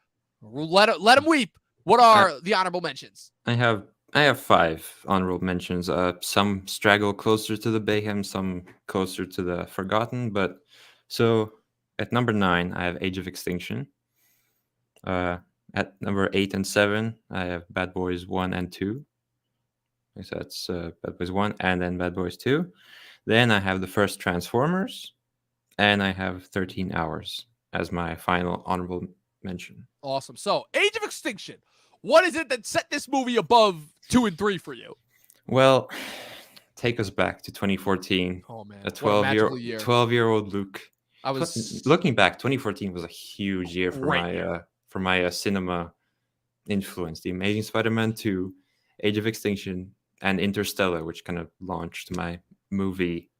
let him weep. What are the honorable mentions? I have I have 5 honorable mentions. Some straggle closer to the Bayhem, some closer to the Forgotten. But so at number 9, I have Age of Extinction. At number 8 and 7, I have Bad Boys 1 and 2. So that's Bad Boys 1 and then Bad Boys 2. Then I have the first Transformers, and I have 13 Hours as my final honorable mention. Awesome. So, Age of Extinction. What is it that set this movie above 2 and 3 for you? Well, take us back to 2014. Oh man, A 12-year-old Luke. I was Looking back, 2014 was a huge year for Great my cinema influence. The Amazing Spider-Man 2, Age of Extinction, and Interstellar, which kind of launched my movie.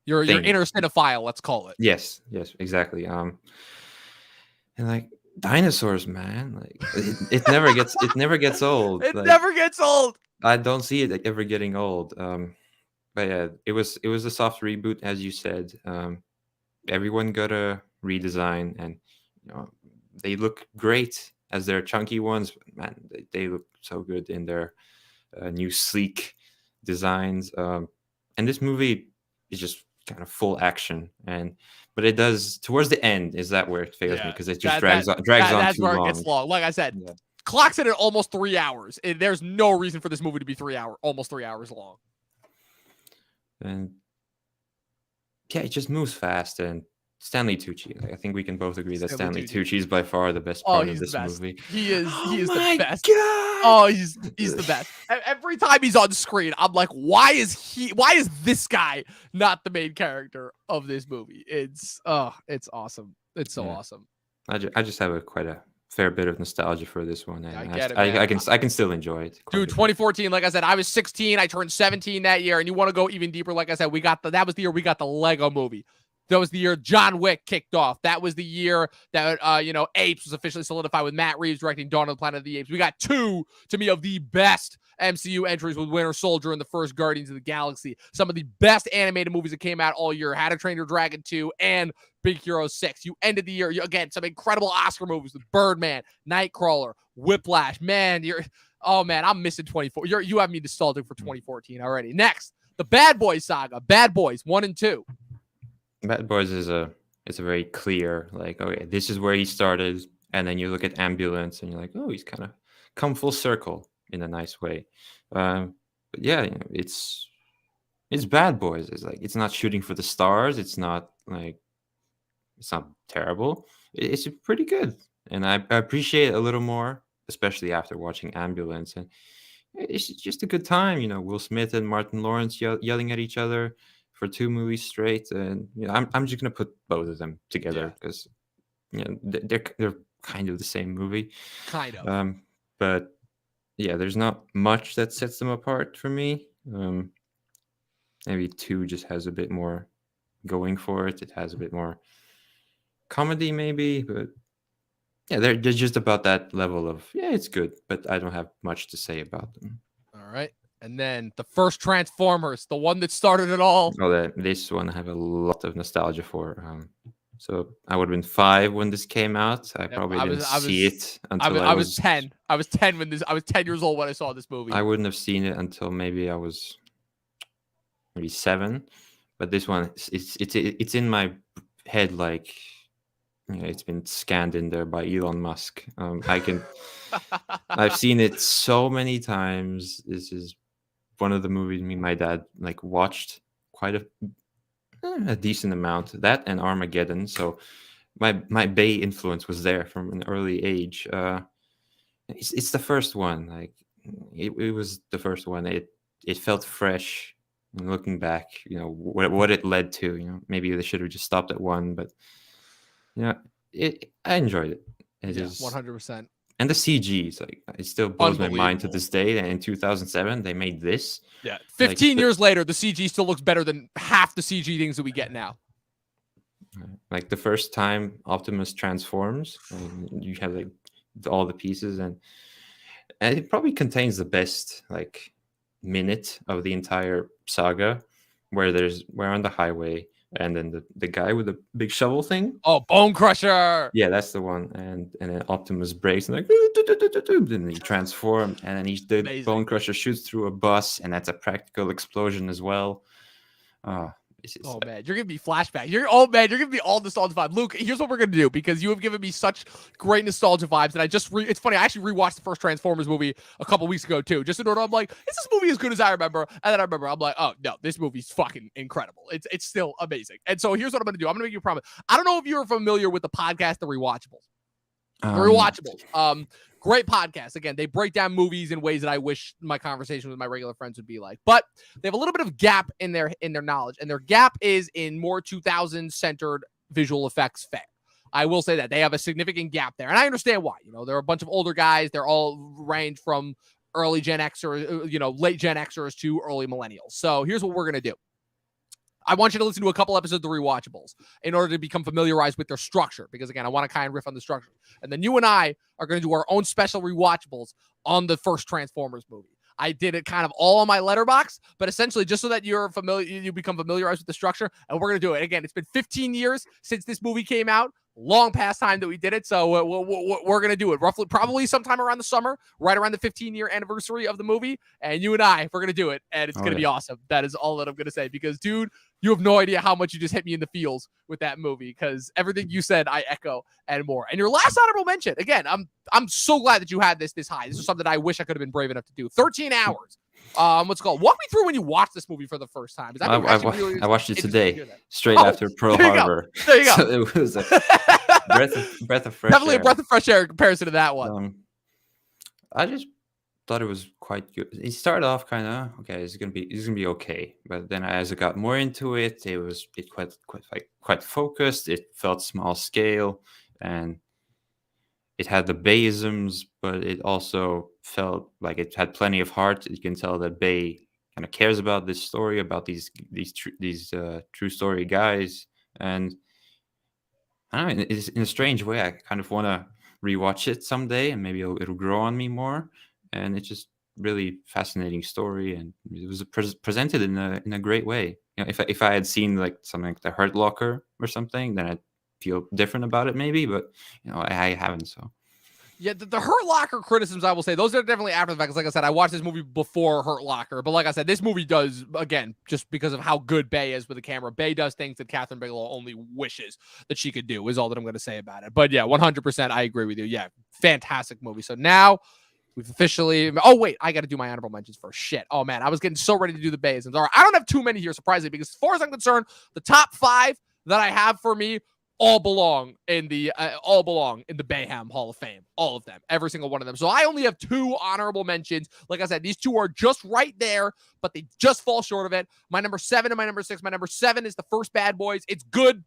Your inner cinephile, let's call it. Yes, exactly. And like dinosaurs, man, like it never gets old. It Like, never gets old. I don't see it ever getting old. But yeah, it was a soft reboot, as you said. Everyone got a redesign, and they look great as their chunky ones. Man, they look so good in their new sleek designs. And this movie is just kind of full action, but it does towards the end. Is that where it fails me? Because it just drags on that's too where long. it gets long. Like I said, clocks it at almost 3 hours. There's no reason for this movie to be almost 3 hours long. And yeah, it just moves fast. And Stanley Tucci, I think we can both agree that Stanley Tucci is by far the best part of this movie. He is the best. God! Oh, he's the best. Every time he's on screen, I'm like, why is this guy not the main character of this movie? It's awesome. It's so awesome. I just have quite a fair bit of nostalgia for this one, and I get it, man. I can still enjoy it. Dude, 2014, like I said, I was 16. I turned 17 that year, and you want to go even deeper? Like I said, that was the year we got the Lego Movie. That was the year John Wick kicked off. That was the year that Apes was officially solidified with Matt Reeves directing Dawn of the Planet of the Apes. We got 2, to me, of the best MCU entries with Winter Soldier and the first Guardians of the Galaxy. Some of the best animated movies that came out all year. How to Train Your Dragon 2 and Big Hero 6. You ended the year, again, some incredible Oscar movies with Birdman, Nightcrawler, Whiplash. Man, I'm missing 24. You have me nostalgic for 2014 already. Next, the Bad Boys Saga. Bad Boys 1 and 2. Bad Boys is a very clear, like, okay, this is where he started, and then you look at Ambulance and you're like, oh, he's kind of come full circle in a nice way. But yeah, it's Bad Boys. It's like, it's not shooting for the stars. It's not terrible. It's pretty good, and I appreciate it a little more, especially after watching Ambulance. And it's just a good time, Will Smith and Martin Lawrence yelling at each other for 2 movies straight, and I'm just gonna put both of them together because they're kind of the same movie, kind of. But yeah, there's not much that sets them apart for me. Maybe 2 just has a bit more going for it. It has a bit more comedy, maybe, but yeah, they're just about that level of it's good, but I don't have much to say about them. All right. And then the first Transformers, the one that started it all. Oh, this one I have a lot of nostalgia for. So I would have been 5 when this came out. I probably didn't see it until I was 10. I was 10 I was 10 years old when I saw this movie. I wouldn't have seen it until maybe I was maybe 7. But this one, it's in my head like it's been scanned in there by Elon Musk. I've seen it so many times. This is one of the movies my dad watched quite a decent amount. That and Armageddon. So my Bay influence was there from an early age. It's the first one. It was the first one. It felt fresh. And looking back, what it led to. Maybe they should have just stopped at 1, but I enjoyed it. It is 100%. And the CG, it still blows my mind to this day. And in 2007, they made this. Yeah, 15 years later, the CG still looks better than half the CG things that we get now. Like the first time Optimus transforms, you have all the pieces, and it probably contains the best minute of the entire saga, where we're on the highway, and then the guy with the big shovel thing. Oh, Bone Crusher. Yeah, that's the one. And then Optimus breaks and like, then he transforms, and then the Amazing. Bone Crusher shoots through a bus, and that's a practical explosion as well. Oh man, you're giving me flashback. You're giving me all nostalgia vibes. Luke, here's what we're gonna do, because you have given me such great nostalgia vibes, and it's funny. I actually rewatched the first Transformers movie a couple weeks ago too, just in order. I'm like, is this movie as good as I remember? And then I remember, I'm like, oh no, this movie's fucking incredible. It's still amazing. And so here's what I'm gonna do. I'm gonna make you a promise. I don't know if you're familiar with the podcast, The Rewatchables. Great podcast. Again, they break down movies in ways that I wish my conversation with my regular friends would be like. But they have a little bit of gap in their knowledge, and their gap is in more 2000 centered visual effects fare. I will say that they have a significant gap there, and I understand why. They're a bunch of older guys. They're all range from early Gen Xers, late Gen Xers to early millennials. So here's what we're gonna do. I want you to listen to a couple episodes of The Rewatchables in order to become familiarized with their structure, because again, I want to kind of riff on the structure. And then you and I are going to do our own special rewatchables on the first Transformers movie. I did it kind of all on my letterbox, but essentially just so that you become familiarized with the structure, and we're going to do it. Again, it's been 15 years since this movie came out. Long past time that we did it, so we're going to do it probably sometime around the summer, right around the 15-year anniversary of the movie, and you and I, we're going to do it, and it's going to be awesome. That is all that I'm going to say, because, dude, you have no idea how much you just hit me in the feels with that movie, because everything you said, I echo and more. And your last honorable mention, again, I'm so glad that you had this high. This is something I wish I could have been brave enough to do. 13 hours. What's it called? Walk me through when you watched this movie for the first time. I watched it today, straight after Pearl Harbor. There you go. So it was a breath of fresh Definitely air. A breath of fresh air in comparison to that one. I just thought it was quite good. It started off kind of okay. It's gonna be okay, but then as I got more into it, it was quite focused. It felt small scale, and it had the Bayisms, but it also felt like it had plenty of heart. You can tell that Bay kind of cares about this story, about these true story guys, and I don't know. In a strange way, I kind of want to rewatch it someday, and maybe it'll grow on me more. And it's just really fascinating story, and it was presented in a great way. If I had seen like something like The Hurt Locker or something, then I'd feel different about it maybe, but I haven't. So yeah, the Hurt Locker criticisms, I will say, those are definitely after the fact. Because like I said, I watched this movie before Hurt Locker, but like I said, this movie does, again, just because of how good Bay is with the camera, Bay does things that Catherine Bigelow only wishes that she could do, is all that I'm going to say about it. But yeah, 100% I agree with you. Yeah, fantastic movie. So now we've officially, oh wait, I got to do my honorable mentions first. Shit. Oh man, I was getting so ready to do the Bays. All right, I don't have too many here, surprisingly, because as far as I'm concerned, the top 5 that I have for me all belong in the Bayham Hall of Fame. All of them, every single one of them. So I only have 2 honorable mentions. Like I said, these 2 are just right there, but they just fall short of it. My number 7 and my number 6. My number 7 is the first Bad Boys. It's good.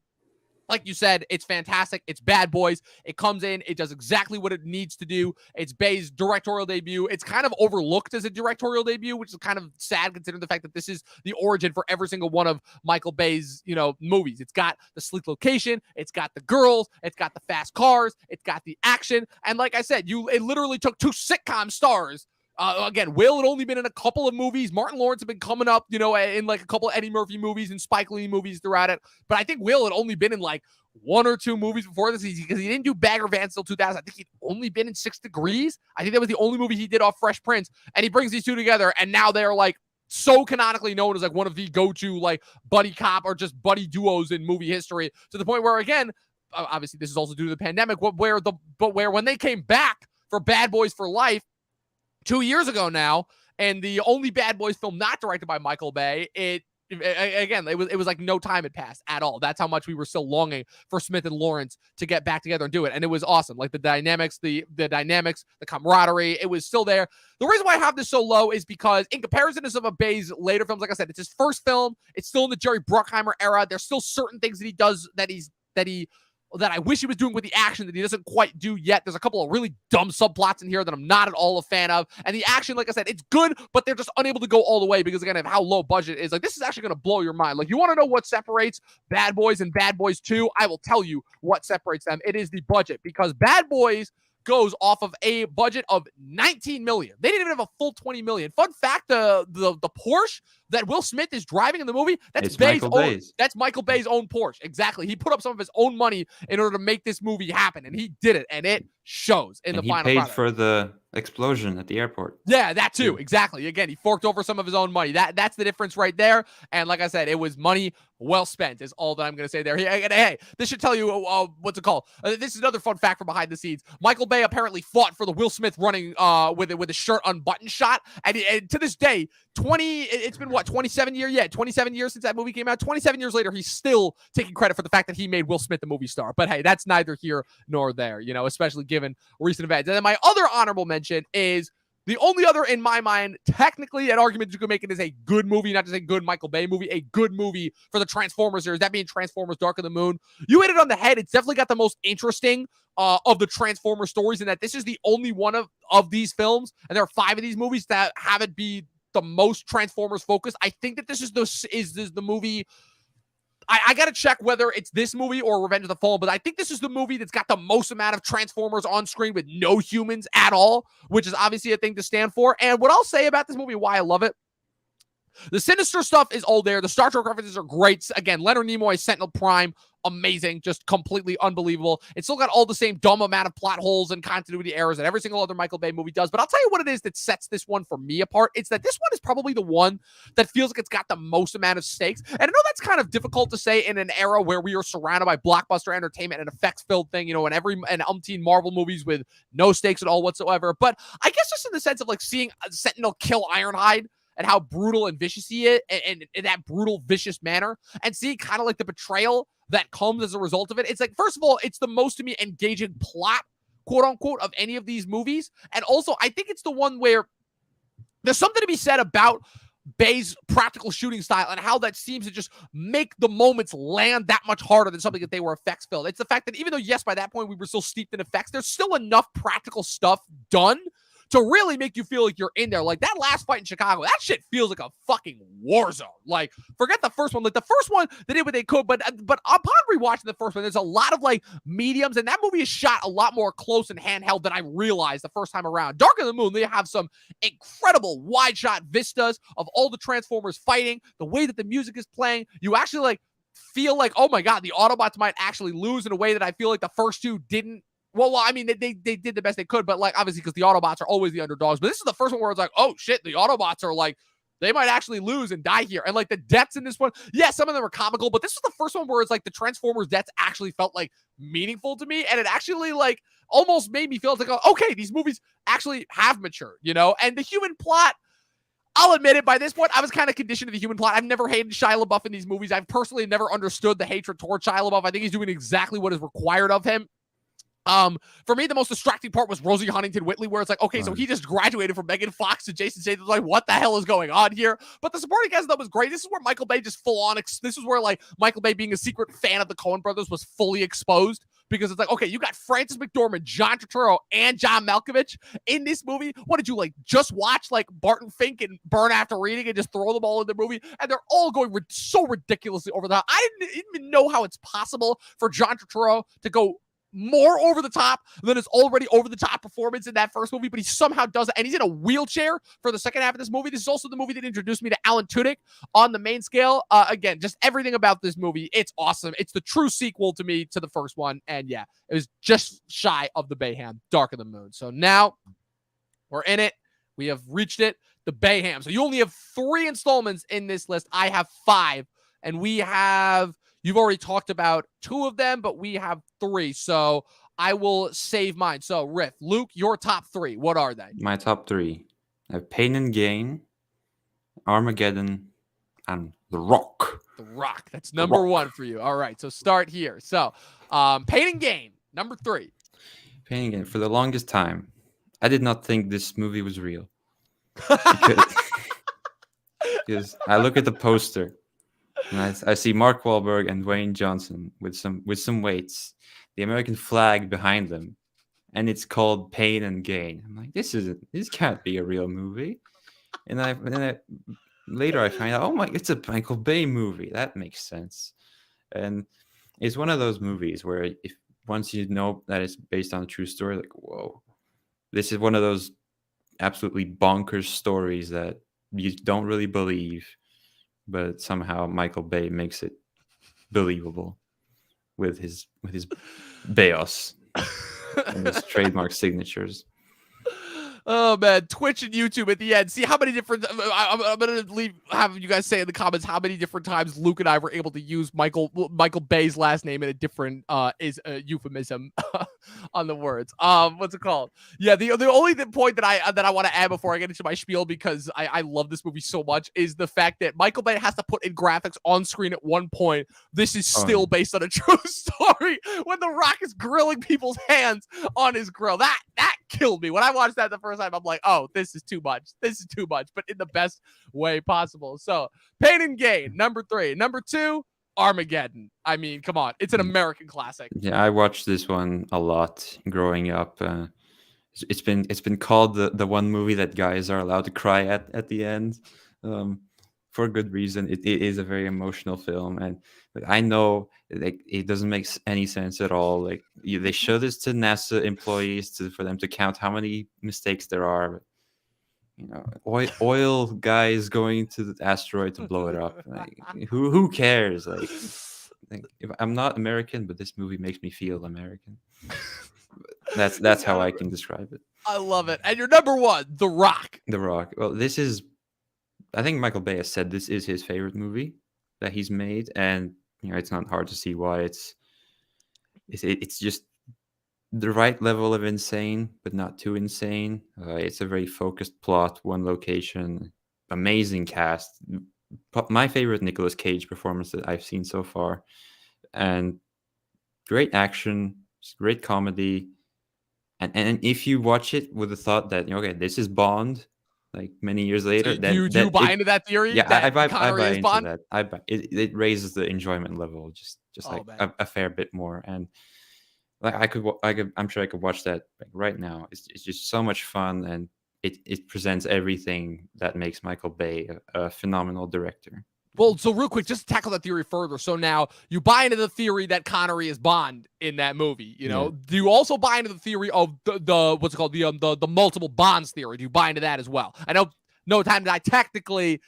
Like you said, it's fantastic. It's Bad Boys. It comes in. It does exactly what it needs to do. It's Bay's directorial debut. It's kind of overlooked as a directorial debut, which is kind of sad considering the fact that this is the origin for every single one of Michael Bay's, movies. It's got the sleek location. It's got the girls. It's got the fast cars. It's got the action. And like I said, it literally took 2 sitcom stars. Again, Will had only been in a couple of movies. Martin Lawrence had been coming up, in like a couple of Eddie Murphy movies and Spike Lee movies throughout it. But I think Will had only been in like 1 or 2 movies before this, because he didn't do Bagger Vance till 2000. I think he'd only been in 6 Degrees. I think that was the only movie he did off Fresh Prince. And he brings these 2 together, and now they're like so canonically known as like one of the go-to like buddy cop or just buddy duos in movie history, to the point where, again, obviously this is also due to the pandemic, where when they came back for Bad Boys for Life 2 years ago now, and the only Bad Boys film not directed by Michael Bay, it was like no time had passed at all. That's how much we were still longing for Smith and Lawrence to get back together and do it. And it was awesome. Like the dynamics, the camaraderie, it was still there. The reason why I have this so low is because in comparison to some of Bay's later films, like I said, it's his first film. It's still in the Jerry Bruckheimer era. There's still certain things that he does that I wish he was doing with the action that he doesn't quite do yet. There's a couple of really dumb subplots in here that I'm not at all a fan of. And the action, like I said, it's good, but they're just unable to go all the way because, again, of how low budget it is. Like, this is actually going to blow your mind. Like, you want to know what separates Bad Boys and Bad Boys 2? I will tell you what separates them. It is the budget, because Bad Boys goes off of a budget of 19 million. They didn't even have a full 20 million. Fun fact, the Porsche that Will Smith is driving in the movie, that's Michael Bay's own Porsche. Exactly. He put up some of his own money in order to make this movie happen, and he did it, and it shows in the final product. And he paid for the explosion at the airport. Yeah, that too. Exactly. Again, he forked over some of his own money. That's the difference right there. And like I said, it was money well spent is all that I'm going to say there. Hey, this should tell you what's it called. This is another fun fact from behind the scenes. Michael Bay apparently fought for the Will Smith running with a shirt unbuttoned shot. And to this day, it's been what, 27 years? Yeah, 27 years since that movie came out. 27 years later, he's still taking credit for the fact that he made Will Smith the movie star. But hey, that's neither here nor there, especially given recent events. And then my other honorable mention is the only other, in my mind, technically an argument you could make it is a good movie, not just a good Michael Bay movie, a good movie for the Transformers series, that being Transformers Dark of the Moon. You hit it on the head. It's definitely got the most interesting of the Transformers stories, in that this is the only one of these films, and there are 5 of these movies that have it be the most Transformers focused. I think that this is the movie. I got to check whether it's this movie or Revenge of the Fallen, but I think this is the movie that's got the most amount of Transformers on screen with no humans at all, which is obviously a thing to stand for. And what I'll say about this movie, why I love it, the sinister stuff is all there. The Star Trek references are great. Again, Leonard Nimoy, Sentinel Prime, amazing, just completely unbelievable. It's still got all the same dumb amount of plot holes and continuity errors that every single other Michael Bay movie does. But I'll tell you what it is that sets this one for me apart. It's that this one is probably the one that feels like it's got the most amount of stakes. And I know that's kind of difficult to say in an era where we are surrounded by blockbuster entertainment and effects-filled thing, and umpteen Marvel movies with no stakes at all whatsoever. But I guess just in the sense of like seeing Sentinel kill Ironhide, and how brutal and vicious he is, and in that brutal, vicious manner, and seeing kind of like the betrayal that comes as a result of it. It's like, first of all, it's the most, to me, engaging plot, quote unquote, of any of these movies. And also, I think it's the one where there's something to be said about Bay's practical shooting style and how that seems to just make the moments land that much harder than something that they were effects filled. It's the fact that even though, yes, by that point we were still steeped in effects, there's still enough practical stuff done to really make you feel like you're in there. Like that last fight in Chicago, that shit feels like a fucking war zone. Like, forget the first one. Like the first one, they did what they could, but upon rewatching the first one, there's a lot of like mediums, and that movie is shot a lot more close and handheld than I realized the first time around. Dark of the Moon, they have some incredible wide shot vistas of all the Transformers fighting, the way that the music is playing. You actually like feel like, oh my God, the Autobots might actually lose in a way that I feel like the first two didn't. Well, I mean, they did the best they could, but like obviously because the Autobots are always the underdogs. But this is the first one where it's like, oh shit, the Autobots are like, they might actually lose and die here. And like the deaths in this one, yeah, some of them are comical, but this is the first one where it's like the Transformers deaths actually felt like meaningful to me, and it actually like almost made me feel like, okay, these movies actually have matured, And the human plot, I'll admit it, by this point, I was kind of conditioned to the human plot. I've never hated Shia LaBeouf in these movies. I've personally never understood the hatred towards Shia LaBeouf. I think he's doing exactly what is required of him. For me, the most distracting part was Rosie Huntington-Whiteley, where it's like, okay, so he just graduated from Megan Fox to Jason Statham. Like, what the hell is going on here? But the supporting cast that was great. This is where Michael Bay just full on. This is where like Michael Bay being a secret fan of the Coen brothers was fully exposed, because it's like, okay, you got Frances McDormand, John Turturro, and John Malkovich in this movie. What did you like? Just watch like Barton Fink and Burn After Reading and just throw them all in the movie, and they're all going so ridiculously over the top. I didn't even know how it's possible for John Turturro to go more over the top than his already over the top performance in that first movie, but he somehow does it, and he's in a wheelchair for the second half of this movie. This is also the movie that introduced me to Alan Tudyk on the main scale. Again, just everything about this movie, it's awesome. It's the true sequel to me to the first one, and yeah, it was just shy of the Bayham, Dark of the Moon. So now we're in it. We have reached it, the Bayham. So you only have 3 installments in this list. I have 5, and you've already talked about 2 of them, but we have 3. So I will save mine. So, Riff, Luke, your top 3, what are they? My top 3. I have Pain and Gain, Armageddon, and The Rock. The Rock. That's number 1 for you. All right. So start here. So, Pain and Gain, number 3. Pain and Gain. For the longest time, I did not think this movie was real. Because I look at the poster, and I see Mark Wahlberg and Dwayne Johnson with some weights, the American flag behind them, and it's called Pain and Gain. I'm like, this can't be a real movie. And later I find out, oh my, it's a Michael Bay movie. That makes sense. And it's one of those movies where if once you know that it's based on a true story, like, whoa, this is one of those absolutely bonkers stories that you don't really believe, but somehow Michael Bay makes it believable with his Bayos and his trademark signatures. Oh man, Twitch and YouTube at the end. See how many different. I'm gonna have you guys say in the comments how many different times Luke and I were able to use Michael Bay's last name in a different is a euphemism on the words. What's it called? Yeah, the only point that I want to add before I get into my spiel, because I love this movie so much, is the fact that Michael Bay has to put in graphics on screen at one point. This is still based on a true story when The Rock is grilling people's hands on his grill. That killed me when I watched that the first time. I'm like, oh, this is too much. This is too much, but in the best way possible. So, Pain and Gain, number 3. Number 2, Armageddon. I mean, come on, it's an American classic. Yeah, I watched this one a lot growing up. It's been called the one movie that guys are allowed to cry at the end, for a good reason. It is a very emotional film, and I know like it doesn't make any sense at all. Like they show this to NASA employees for them to count how many mistakes there are. You know, oil guys going to the asteroid to blow it up. Like, who cares? Like if I'm not American, but this movie makes me feel American. That's how I can describe it. I love it. And your number 1, The Rock. The Rock. Well, this is, I think Michael Bay has said this is his favorite movie that he's made, and you know it's not hard to see why. It's just the right level of insane, but not too insane. It's a very focused plot, one location, amazing cast. My favorite Nicolas Cage performance that I've seen so far, and great action, great comedy. And if you watch it with the thought that, okay, this is Bond, like many years later, so do you buy into that theory? Yeah, that I buy into Bond? that. It raises the enjoyment level just a fair bit more. And like I'm sure I could watch that like right now. It's just so much fun, and it presents everything that makes Michael Bay a phenomenal director. Well, so real quick, just to tackle that theory further. So now you buy into the theory that Connery is Bond in that movie. You know, do you also buy into the theory of the what's it called, the multiple Bonds theory? Do you buy into that as well? I know No Time to Die technically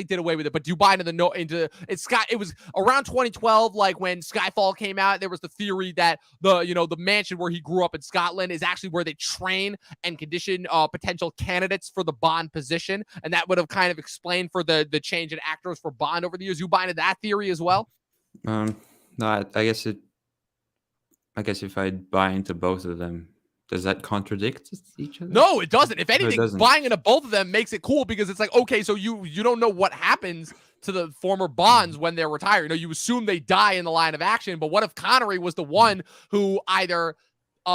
did away with it, but do you buy into it's Scott? It was around 2012, like when Skyfall came out. There was the theory that the mansion where he grew up in Scotland is actually where they train and condition potential candidates for the Bond position, and that would have kind of explained for the change in actors for Bond over the years. You buy into that theory as well? No, I guess if I buy into both of them, does that contradict each other? No, it doesn't. If anything, doesn't. Buying into both of them makes it cool, because it's like, okay, so you don't know what happens to the former Bonds when they're retired. You know, you assume they die in the line of action, but what if Connery was the one who either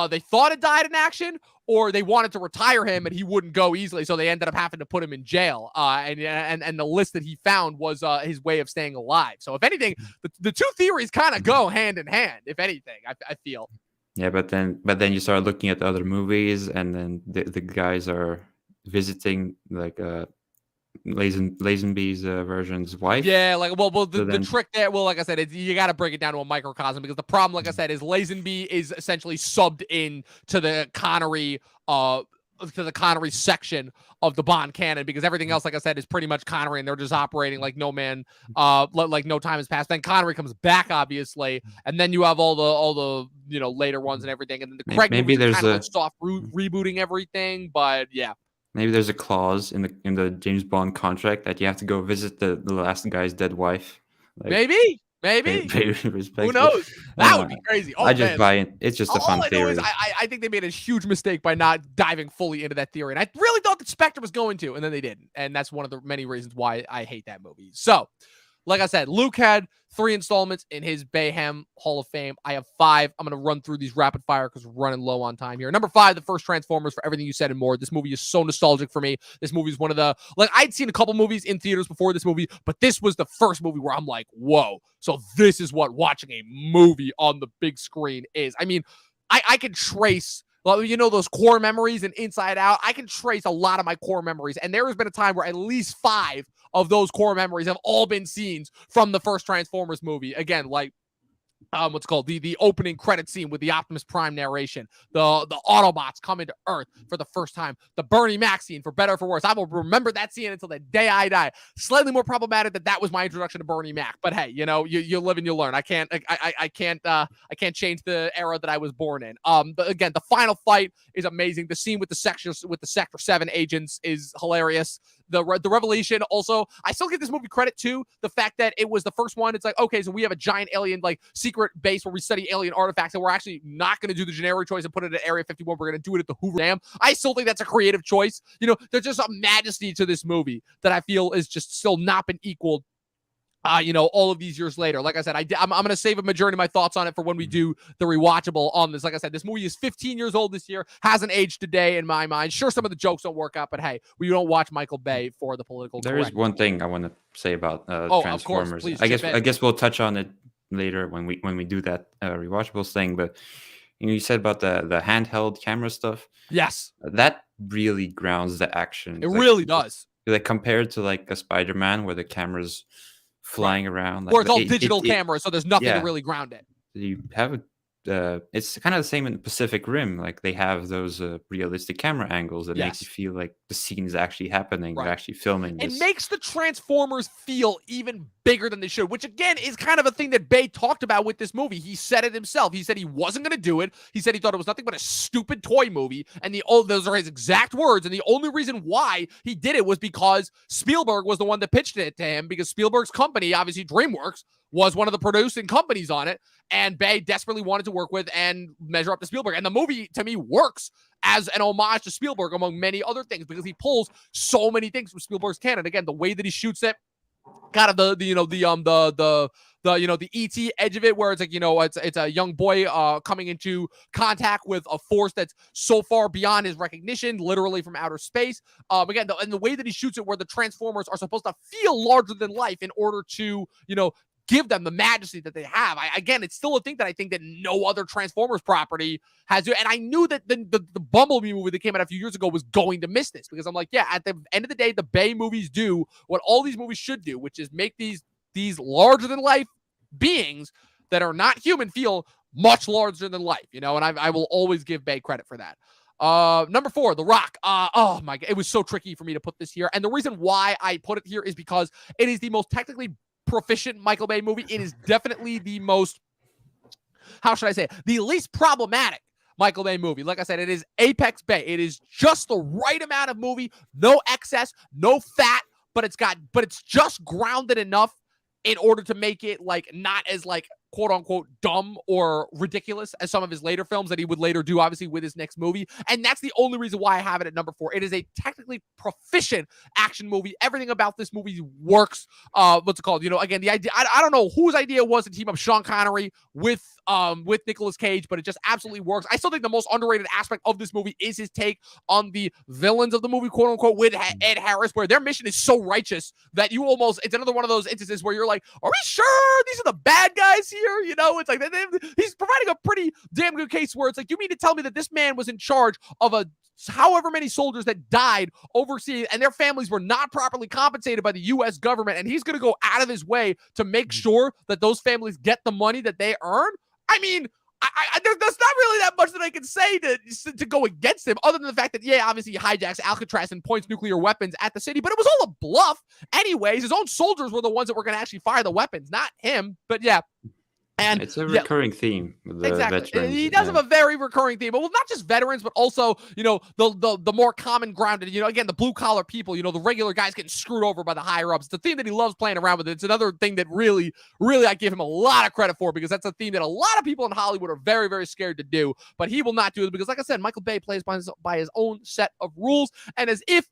they thought had died in action, or they wanted to retire him and he wouldn't go easily, so they ended up having to put him in jail. And the list that he found was his way of staying alive. So if anything, the two theories kind of go hand in hand. If anything, I feel. Yeah, but then you start looking at the other movies, and then the guys are visiting like Lazenby's version's wife. Yeah, like the trick there, like I said, you got to break it down to a microcosm, because the problem, like I said, is Lazenby is essentially subbed in to the Connery section of the Bond canon, because everything else, like I said, is pretty much Connery, and they're just operating like No Time Has Passed. Then Connery comes back, obviously, and then you have all the later ones and everything, and then the Craig maybe there's kind of like soft rebooting everything, but yeah. Maybe there's a clause in the James Bond contract that you have to go visit the last guy's dead wife. Like, maybe. Who knows? That would be crazy. I just buy it. It's just a fun theory. I think they made a huge mistake by not diving fully into that theory. And I really thought that Spectre was going to, and then they didn't. And that's one of the many reasons why I hate that movie. So, like I said, Luke had 3 installments in his Bayhem Hall of Fame. I have 5. I'm going to run through these rapid fire because we're running low on time here. Number 5, the first Transformers, for everything you said and more. This movie is so nostalgic for me. This movie is one of the, I'd seen a couple movies in theaters before this movie, but this was the first movie where I'm like, whoa. So this is what watching a movie on the big screen is. I mean, I can trace, those core memories and Inside Out. I can trace a lot of my core memories. And there has been a time where at least 5 of those core memories have all been scenes from the first Transformers movie. Again, what's called the opening credit scene with the Optimus Prime narration, the Autobots coming to Earth for the first time, the Bernie Mac scene, for better or for worse. I will remember that scene until the day I die. Slightly more problematic that was my introduction to Bernie Mac, but hey, you know, you live and you learn. I can't change the era that I was born in. But again, the final fight is amazing. The scene with the Sector 7 agents is hilarious. The revelation also, I still give this movie credit too. The fact that it was the first one. It's like, okay, so we have a giant alien like secret base where we study alien artifacts, and we're actually not going to do the generic choice and put it at Area 51. We're going to do it at the Hoover Dam. I still think that's a creative choice. You know, there's just a majesty to this movie that I feel is just still not been equaled. You know, all of these years later. Like I said, I'm going to save a majority of my thoughts on it for when we do the rewatchable on this. Like I said, this movie is 15 years old this year, hasn't aged today in my mind. Sure, some of the jokes don't work out, but hey, we don't watch Michael Bay for the political There is one thing I want to say about Transformers. Of course, please, I guess we'll touch on it later when we do that rewatchables thing. But you said about the handheld camera stuff. Yes, that really grounds the action. It really does. Like compared to like a Spider-Man where the camera's flying around, or it's all digital camera, so there's nothing to really ground it. You have it's kind of the same in Pacific Rim. Like they have those realistic camera angles that makes you feel like the scene is actually happening. They're actually filming this. It makes the Transformers feel even bigger than they should, which again is kind of a thing that Bay talked about with this movie. He said it himself. He said he wasn't going to do it. He said he thought it was nothing but a stupid toy movie. And those are his exact words. And the only reason why he did it was because Spielberg was the one that pitched it to him, because Spielberg's company, obviously DreamWorks, was one of the producing companies on it, and Bay desperately wanted to work with and measure up to Spielberg. And the movie, to me, works as an homage to Spielberg, among many other things, because he pulls so many things from Spielberg's canon. Again, the way that he shoots it, kind of the ET edge of it, where it's like, you know, it's a young boy coming into contact with a force that's so far beyond his recognition, literally from outer space. Again, and the way that he shoots it, where the Transformers are supposed to feel larger than life in order to, you know, give them the majesty that they have. Again, it's still a thing that I think that no other Transformers property has. And I knew that the Bumblebee movie that came out a few years ago was going to miss this, because I'm like, yeah, at the end of the day, the Bay movies do what all these movies should do, which is make these larger than life beings that are not human feel much larger than life, you know, and I will always give Bay credit for that. Number 4, The Rock. Oh my God, it was so tricky for me to put this here. And the reason why I put it here is because it is the most technically proficient Michael Bay movie. It is definitely the most, how should I say it, the least problematic Michael Bay movie. Like I said, it is Apex Bay. It is just the right amount of movie, no excess, no fat, but it's just grounded enough in order to make it like not as like quote unquote dumb or ridiculous as some of his later films that he would later do, obviously, with his next movie. And that's the only reason why I have it at number 4. It is a technically proficient action movie. Everything about this movie works. What's it called? You know, again, the idea, I don't know whose idea it was to team up Sean Connery with Nicolas Cage, but it just absolutely works. I still think the most underrated aspect of this movie is his take on the villains of the movie, quote unquote, with Ed Harris, where their mission is so righteous that you almost, it's another one of those instances where you're like, are we sure these are the bad guys here? You know, it's like he's providing a pretty damn good case where it's like, you mean to tell me that this man was in charge of however many soldiers that died overseas and their families were not properly compensated by the U.S. government, and he's going to go out of his way to make sure that those families get the money that they earn? I mean, there's not really that much that I can say to go against him, other than the fact that, yeah, obviously he hijacks Alcatraz and points nuclear weapons at the city, but it was all a bluff anyways. His own soldiers were the ones that were going to actually fire the weapons, not him. But yeah. And it's a recurring theme with the veterans. He does have a very recurring theme, but well, not just veterans, but also, you know, the more common grounded, you know, again, the blue collar people, you know, the regular guys getting screwed over by the higher ups. It's the theme that he loves playing around with. It's another thing that really, really I give him a lot of credit for, because that's a theme that a lot of people in Hollywood are very, very scared to do, but he will not do it because, like I said, Michael Bay plays by his own set of rules. And as if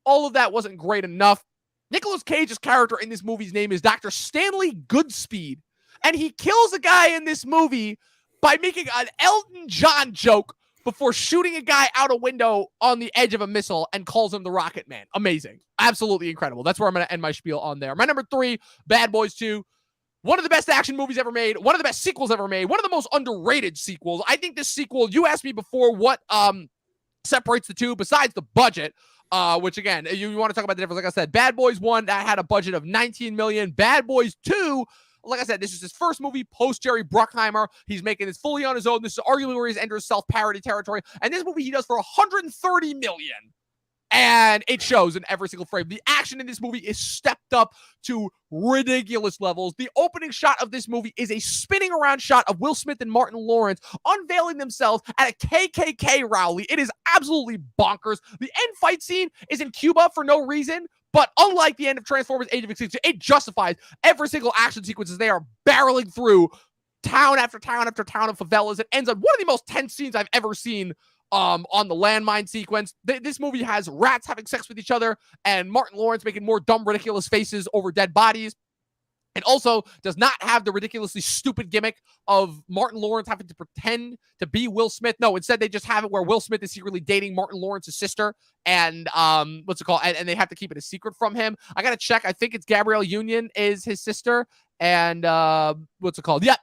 all of that wasn't great enough, Nicolas Cage's character in this movie's name is Dr. Stanley Goodspeed. And he kills a guy in this movie by making an Elton John joke before shooting a guy out a window on the edge of a missile and calls him the Rocket Man. Amazing. Absolutely incredible. That's where I'm going to end my spiel on there. My number 3, Bad Boys 2. One of the best action movies ever made. One of the best sequels ever made. One of the most underrated sequels. I think this sequel, you asked me before what separates the two besides the budget. Which again, you want to talk about the difference. Like I said, Bad Boys 1, that had a budget of $19 million. Bad Boys 2, like I said, this is his first movie post Jerry Bruckheimer. He's making this fully on his own. This is arguably where he's enters self-parody territory. And this movie he does for $130 million. And it shows in every single frame. The action in this movie is stepped up to ridiculous levels. The opening shot of this movie is a spinning around shot of Will Smith and Martin Lawrence unveiling themselves at a KKK rally. It is absolutely bonkers. The end fight scene is in Cuba for no reason, but unlike the end of Transformers Age of Extinction, it justifies every single action sequence as they are barreling through town after town after town of favelas. It ends on one of the most tense scenes I've ever seen on the landmine sequence. This movie has rats having sex with each other and Martin Lawrence making more dumb, ridiculous faces over dead bodies. It also does not have the ridiculously stupid gimmick of Martin Lawrence having to pretend to be Will Smith. No, instead they just have it where Will Smith is secretly dating Martin Lawrence's sister, and what's it called? And they have to keep it a secret from him. I gotta check. I think it's Gabrielle Union is his sister, and what's it called? Yeah,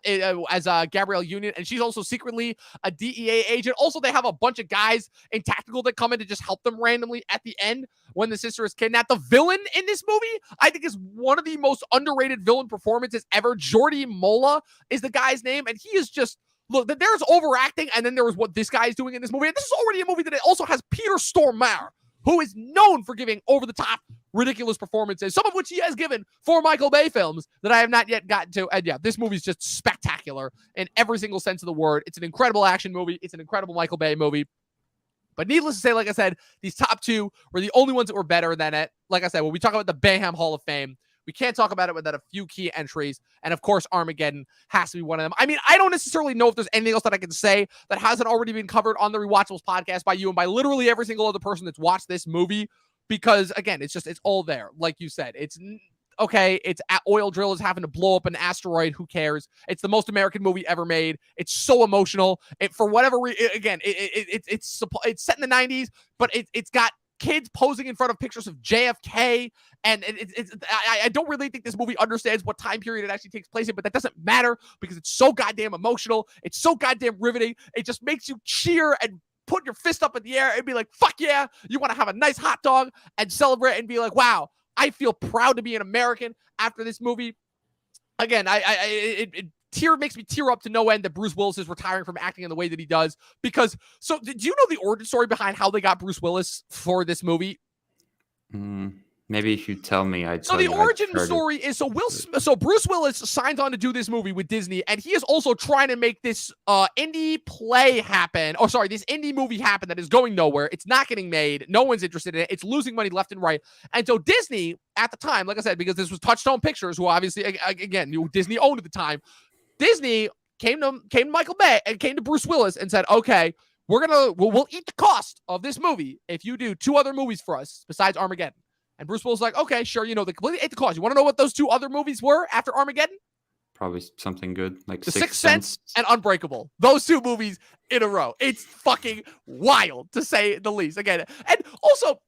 as Gabrielle Union, and she's also secretly a DEA agent. Also, they have a bunch of guys in tactical that come in to just help them randomly at the end when the sister is kidnapped. The villain in this movie, I think, is one of the most underrated villain performances ever. Jordi Mola is the guy's name, and he is just, look, there's overacting, and then there was what this guy is doing in this movie. And this is already a movie that it also has Peter Stormare, who is known for giving over-the-top, ridiculous performances, some of which he has given for Michael Bay films that I have not yet gotten to. And yeah, this movie is just spectacular in every single sense of the word. It's an incredible action movie. It's an incredible Michael Bay movie. But needless to say, like I said, these top two were the only ones that were better than it. Like I said, when we talk about the Bayham Hall of Fame, we can't talk about it without a few key entries. And of course, Armageddon has to be one of them. I mean, I don't necessarily know if there's anything else that I can say that hasn't already been covered on the Rewatchables podcast by you and by literally every single other person that's watched this movie. Because again, it's all there. Like you said, it's okay. It's oil drillers having to blow up an asteroid. Who cares? It's the most American movie ever made. It's so emotional. For whatever reason, again, it's set in the 90s, but it's got kids posing in front of pictures of JFK, and I don't really think this movie understands what time period it actually takes place in, but that doesn't matter because it's so goddamn emotional. It's so goddamn riveting. It just makes you cheer and put your fist up in the air and be like, fuck yeah. You want to have a nice hot dog and celebrate and be like, wow, I feel proud to be an American after this movie. Again, it makes me tear up to no end that Bruce Willis is retiring from acting in the way that he does. Because, so do you know the origin story behind how they got Bruce Willis for this movie? Maybe if you tell me, I'd So the origin story is, so Bruce Willis signs on to do this movie with Disney, and he is also trying to make this indie play happen. Oh, sorry, this indie movie happen that is going nowhere. It's not getting made. No one's interested in it. It's losing money left and right. And so Disney, at the time, like I said, because this was Touchstone Pictures, who obviously, again, Disney owned at the time, Disney came to Michael Bay and came to Bruce Willis and said, okay, we'll eat the cost of this movie if you do 2 other movies for us besides Armageddon. And Bruce Willis was like, okay, sure, they completely ate the cost. You want to know what those 2 other movies were after Armageddon? Probably something good, like The Sixth Sense and Unbreakable. Those 2 movies in a row. It's fucking wild, to say the least. Again, and also,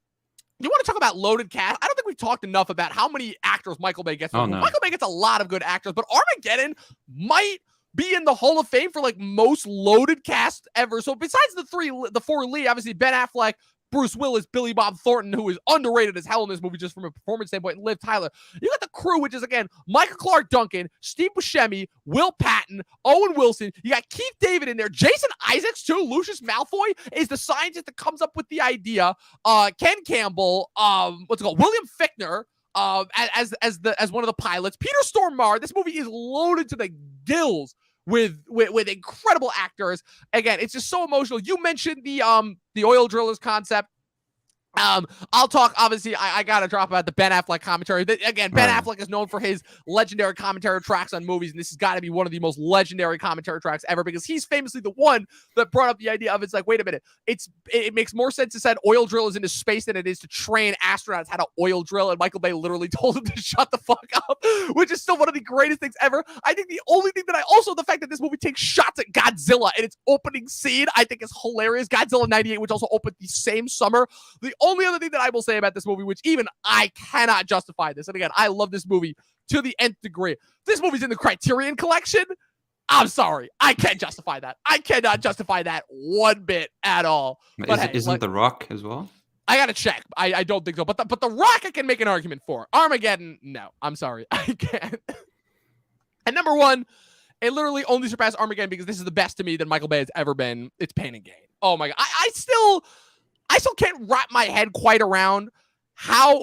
you want to talk about loaded cast? I don't think we've talked enough about how many actors Michael Bay gets. No. Michael Bay gets a lot of good actors, but Armageddon might be in the Hall of Fame for like most loaded cast ever. So besides the 4 lead, obviously Ben Affleck, Bruce Willis, Billy Bob Thornton, who is underrated as hell in this movie just from a performance standpoint, and Liv Tyler. You got the crew, which is, again, Michael Clark Duncan, Steve Buscemi, Will Patton, Owen Wilson. You got Keith David in there. Jason Isaacs, too. Lucius Malfoy is the scientist that comes up with the idea. Ken Campbell, William Fichtner, as one of the pilots. Peter Stormare. This movie is loaded to the gills with incredible actors. Again, it's just so emotional. You mentioned the oil drillers concept. I'll talk, obviously, I gotta drop about the Ben Affleck commentary. Again, Ben Affleck is known for his legendary commentary tracks on movies, and this has got to be one of the most legendary commentary tracks ever, because he's famously the one that brought up the idea of, it's like, wait a minute, it makes more sense to send oil drillers into space than it is to train astronauts how to oil drill, and Michael Bay literally told him to shut the fuck up, which is still one of the greatest things ever. I think the only thing that the fact that this movie takes shots at Godzilla in its opening scene, I think is hilarious. Godzilla 98, which also opened the same summer. The only other thing that I will say about this movie, which even I cannot justify this, and again, I love this movie to the nth degree. This movie's in the Criterion Collection. I'm sorry, I can't justify that. I cannot justify that one bit at all. But isn't The Rock as well? I gotta check. I don't think so. But the Rock I can make an argument for. Armageddon, no. I'm sorry, I can't. And number one, it literally only surpassed Armageddon because this is the best to me that Michael Bay has ever been. It's Pain and Gain. Oh my God. I still can't wrap my head quite around I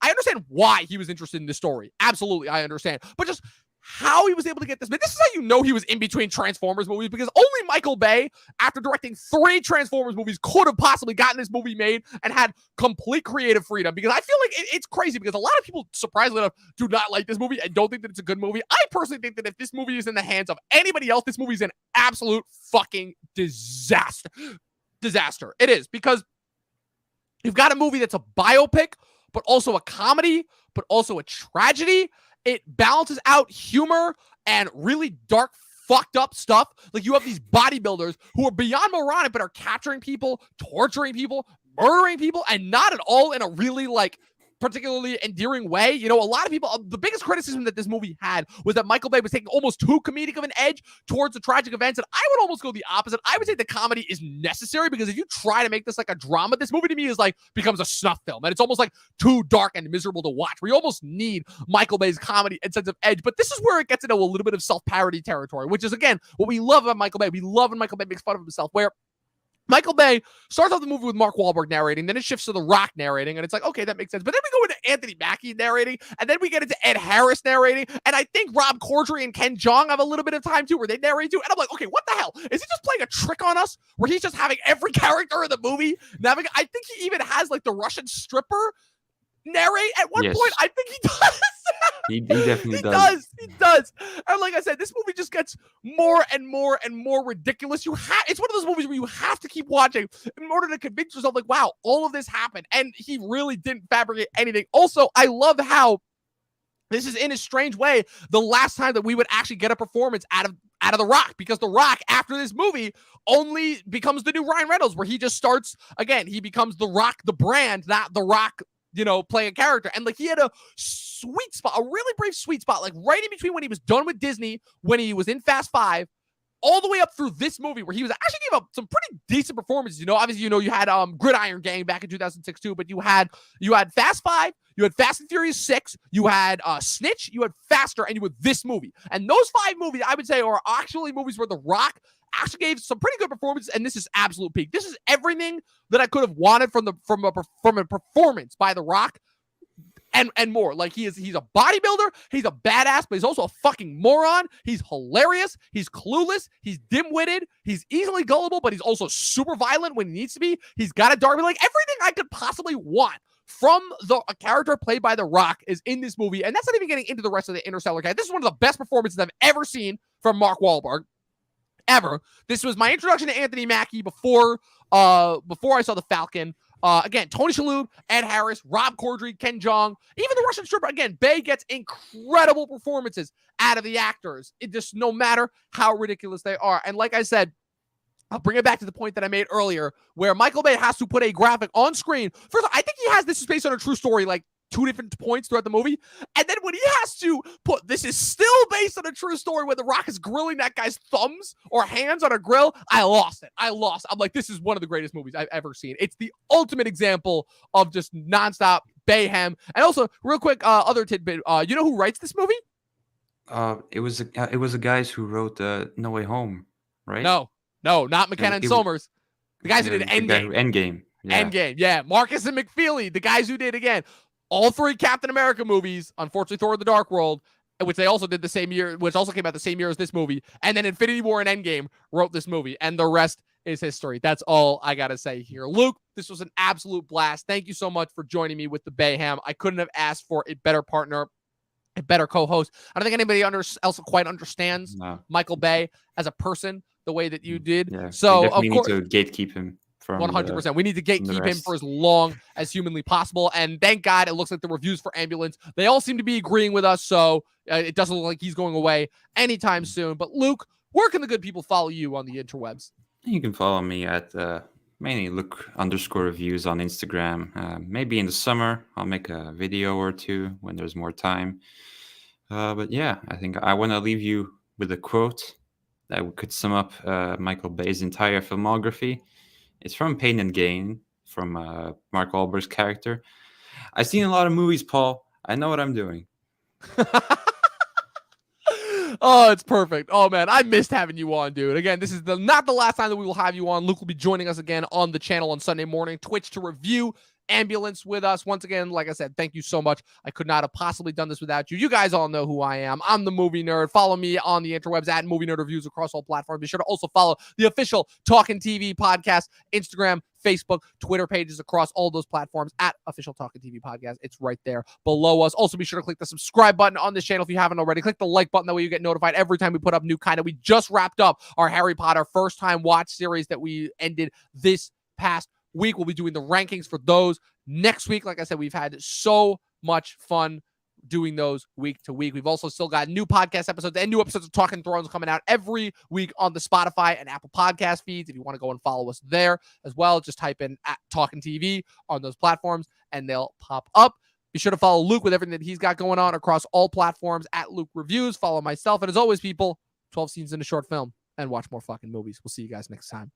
understand why he was interested in this story. Absolutely, I understand. But just how he was able to get this. But this is how you know he was in between Transformers movies, because only Michael Bay, after directing 3 Transformers movies, could have possibly gotten this movie made and had complete creative freedom. Because I feel like it's crazy, because a lot of people, surprisingly enough, do not like this movie and don't think that it's a good movie. I personally think that if this movie is in the hands of anybody else, this movie is an absolute fucking disaster. It is, because you've got a movie that's a biopic, but also a comedy, but also a tragedy. It balances out humor and really dark, fucked up stuff. Like, you have these bodybuilders who are beyond moronic, but are capturing people, torturing people, murdering people, and not at all in a really, like, particularly endearing way. You know, a lot of people, the biggest criticism that this movie had was that Michael Bay was taking almost too comedic of an edge towards the tragic events. And I would almost go the opposite. I would say the comedy is necessary, because if you try to make this like a drama, this movie to me is like, becomes a snuff film. And it's almost like too dark and miserable to watch, where you almost need Michael Bay's comedy and sense of edge. But this is where it gets into a little bit of self-parody territory, which is, again, what we love about Michael Bay. We love when Michael Bay makes fun of himself, where Michael Bay starts off the movie with Mark Wahlberg narrating, then it shifts to The Rock narrating, and it's like, okay, that makes sense. But then we go into Anthony Mackie narrating, and then we get into Ed Harris narrating, and I think Rob Corddry and Ken Jeong have a little bit of time too, where they narrate too, and I'm like, okay, what the hell? Is he just playing a trick on us, where he's just having every character in the movie navigate? I think he even has, like, the Russian stripper narrate at one point. I think he does. He definitely does. He does. And like I said, this movie just gets more and more and more ridiculous. It's one of those movies where you have to keep watching in order to convince yourself, like, wow, all of this happened. And he really didn't fabricate anything. Also, I love how this is, in a strange way, the last time that we would actually get a performance out of The Rock, because The Rock, after this movie, only becomes the new Ryan Reynolds, where he just starts, again, he becomes The Rock, the brand, not The Rock, you know, playing a character. And like, he had a sweet spot, a really brief sweet spot, like right in between when he was done with Disney, when he was in Fast 5, all the way up through this movie, where he was actually gave up some pretty decent performances. You know, obviously, you know, you had Gridiron Gang back in 2006 too, but you had Fast 5, you had Fast and Furious 6, you had Snitch, you had Faster, and you had this movie. And those 5 movies, I would say, are actually movies where The Rock actually gave some pretty good performances, and this is absolute peak. This is everything that I could have wanted from a performance by The Rock, and more. Like, he's a bodybuilder, he's a badass, but he's also a fucking moron. He's hilarious, he's clueless, he's dim-witted, he's easily gullible, but he's also super violent when he needs to be. He's got a dark, like, everything I could possibly want from a character played by The Rock is in this movie, and that's not even getting into the rest of the Interstellar cast. This is one of the best performances I've ever seen from Mark Wahlberg. Ever. This was my introduction to Anthony Mackie before I saw The Falcon. Again, Tony Shalhoub, Ed Harris, Rob Corddry, Ken Jeong, even the Russian stripper. Again, Bay gets incredible performances out of the actors. It just, no matter how ridiculous they are. And like I said, I'll bring it back to the point that I made earlier, where Michael Bay has to put a graphic on screen. First of all, I think he has this is based on a true story, like 2 different points throughout the movie. And then when he has to put, this is still based on a true story, where The Rock is grilling that guy's thumbs or hands on a grill, I lost it. I'm like, this is one of the greatest movies I've ever seen. It's the ultimate example of just nonstop bayhem. And also, real quick, other tidbit, you know who writes this movie? It was the guys who wrote No Way Home, right? No, not McKenna and Somers. The guys who did Endgame. Endgame. Yeah. Endgame, yeah. Marcus and McFeely, the guys who did, again, all 3 Captain America movies, unfortunately Thor: The Dark World, which they also did the same year, which also came out the same year as this movie, and then Infinity War and Endgame wrote this movie, and the rest is history. That's all I gotta say here. Luke, this was an absolute blast. Thank you so much for joining me with the Bayham. I couldn't have asked for a better partner, a better co-host. I don't think anybody else quite understands Michael Bay as a person the way that you did. Yeah, so of course, need to gatekeep him. 100%. We need to gatekeep him for as long as humanly possible. And thank God it looks like the reviews for Ambulance, they all seem to be agreeing with us. So it doesn't look like he's going away anytime soon. But Luke, where can the good people follow you on the interwebs? You can follow me at mainly Luk_Reviews on Instagram. Maybe in the summer, I'll make a video or 2 when there's more time. But yeah, I think I want to leave you with a quote that could sum up Michael Bay's entire filmography. It's from Pain and Gain, from Mark Wahlberg's character. I've seen a lot of movies, Paul. I know what I'm doing. Oh, it's perfect. Oh man, I missed having you on, dude. Again, this is not the last time that we will have you on. Luke will be joining us again on the channel on Sunday morning, Twitch to review Ambulance with us. Once again, like I said, thank you so much. I could not have possibly done this without you. You guys all know who I am. I'm the movie nerd. Follow me on the interwebs at Movie Nerd Reviews across all platforms. Be sure to also follow the official Talkin TV podcast, Instagram, Facebook, Twitter pages across all those platforms at official Talkin TV podcast. It's right there below us. Also, be sure to click the subscribe button on this channel if you haven't already. Click the like button. That way you get notified every time we put up new content. We just wrapped up our Harry Potter first time watch series that we ended this past week. We'll be doing the rankings for those next week. Like I said, we've had so much fun doing those week to week. We've also still got new podcast episodes and new episodes of Talking Thrones coming out every week on the Spotify and Apple podcast feeds. If you want to go and follow us there as well, just type in at Talkin TV on those platforms and they'll pop up. Be sure to follow Luke with everything that he's got going on across all platforms at Luk Reviews. Follow myself. And as always, people, 12 scenes in a short film and watch more fucking movies. We'll see you guys next time.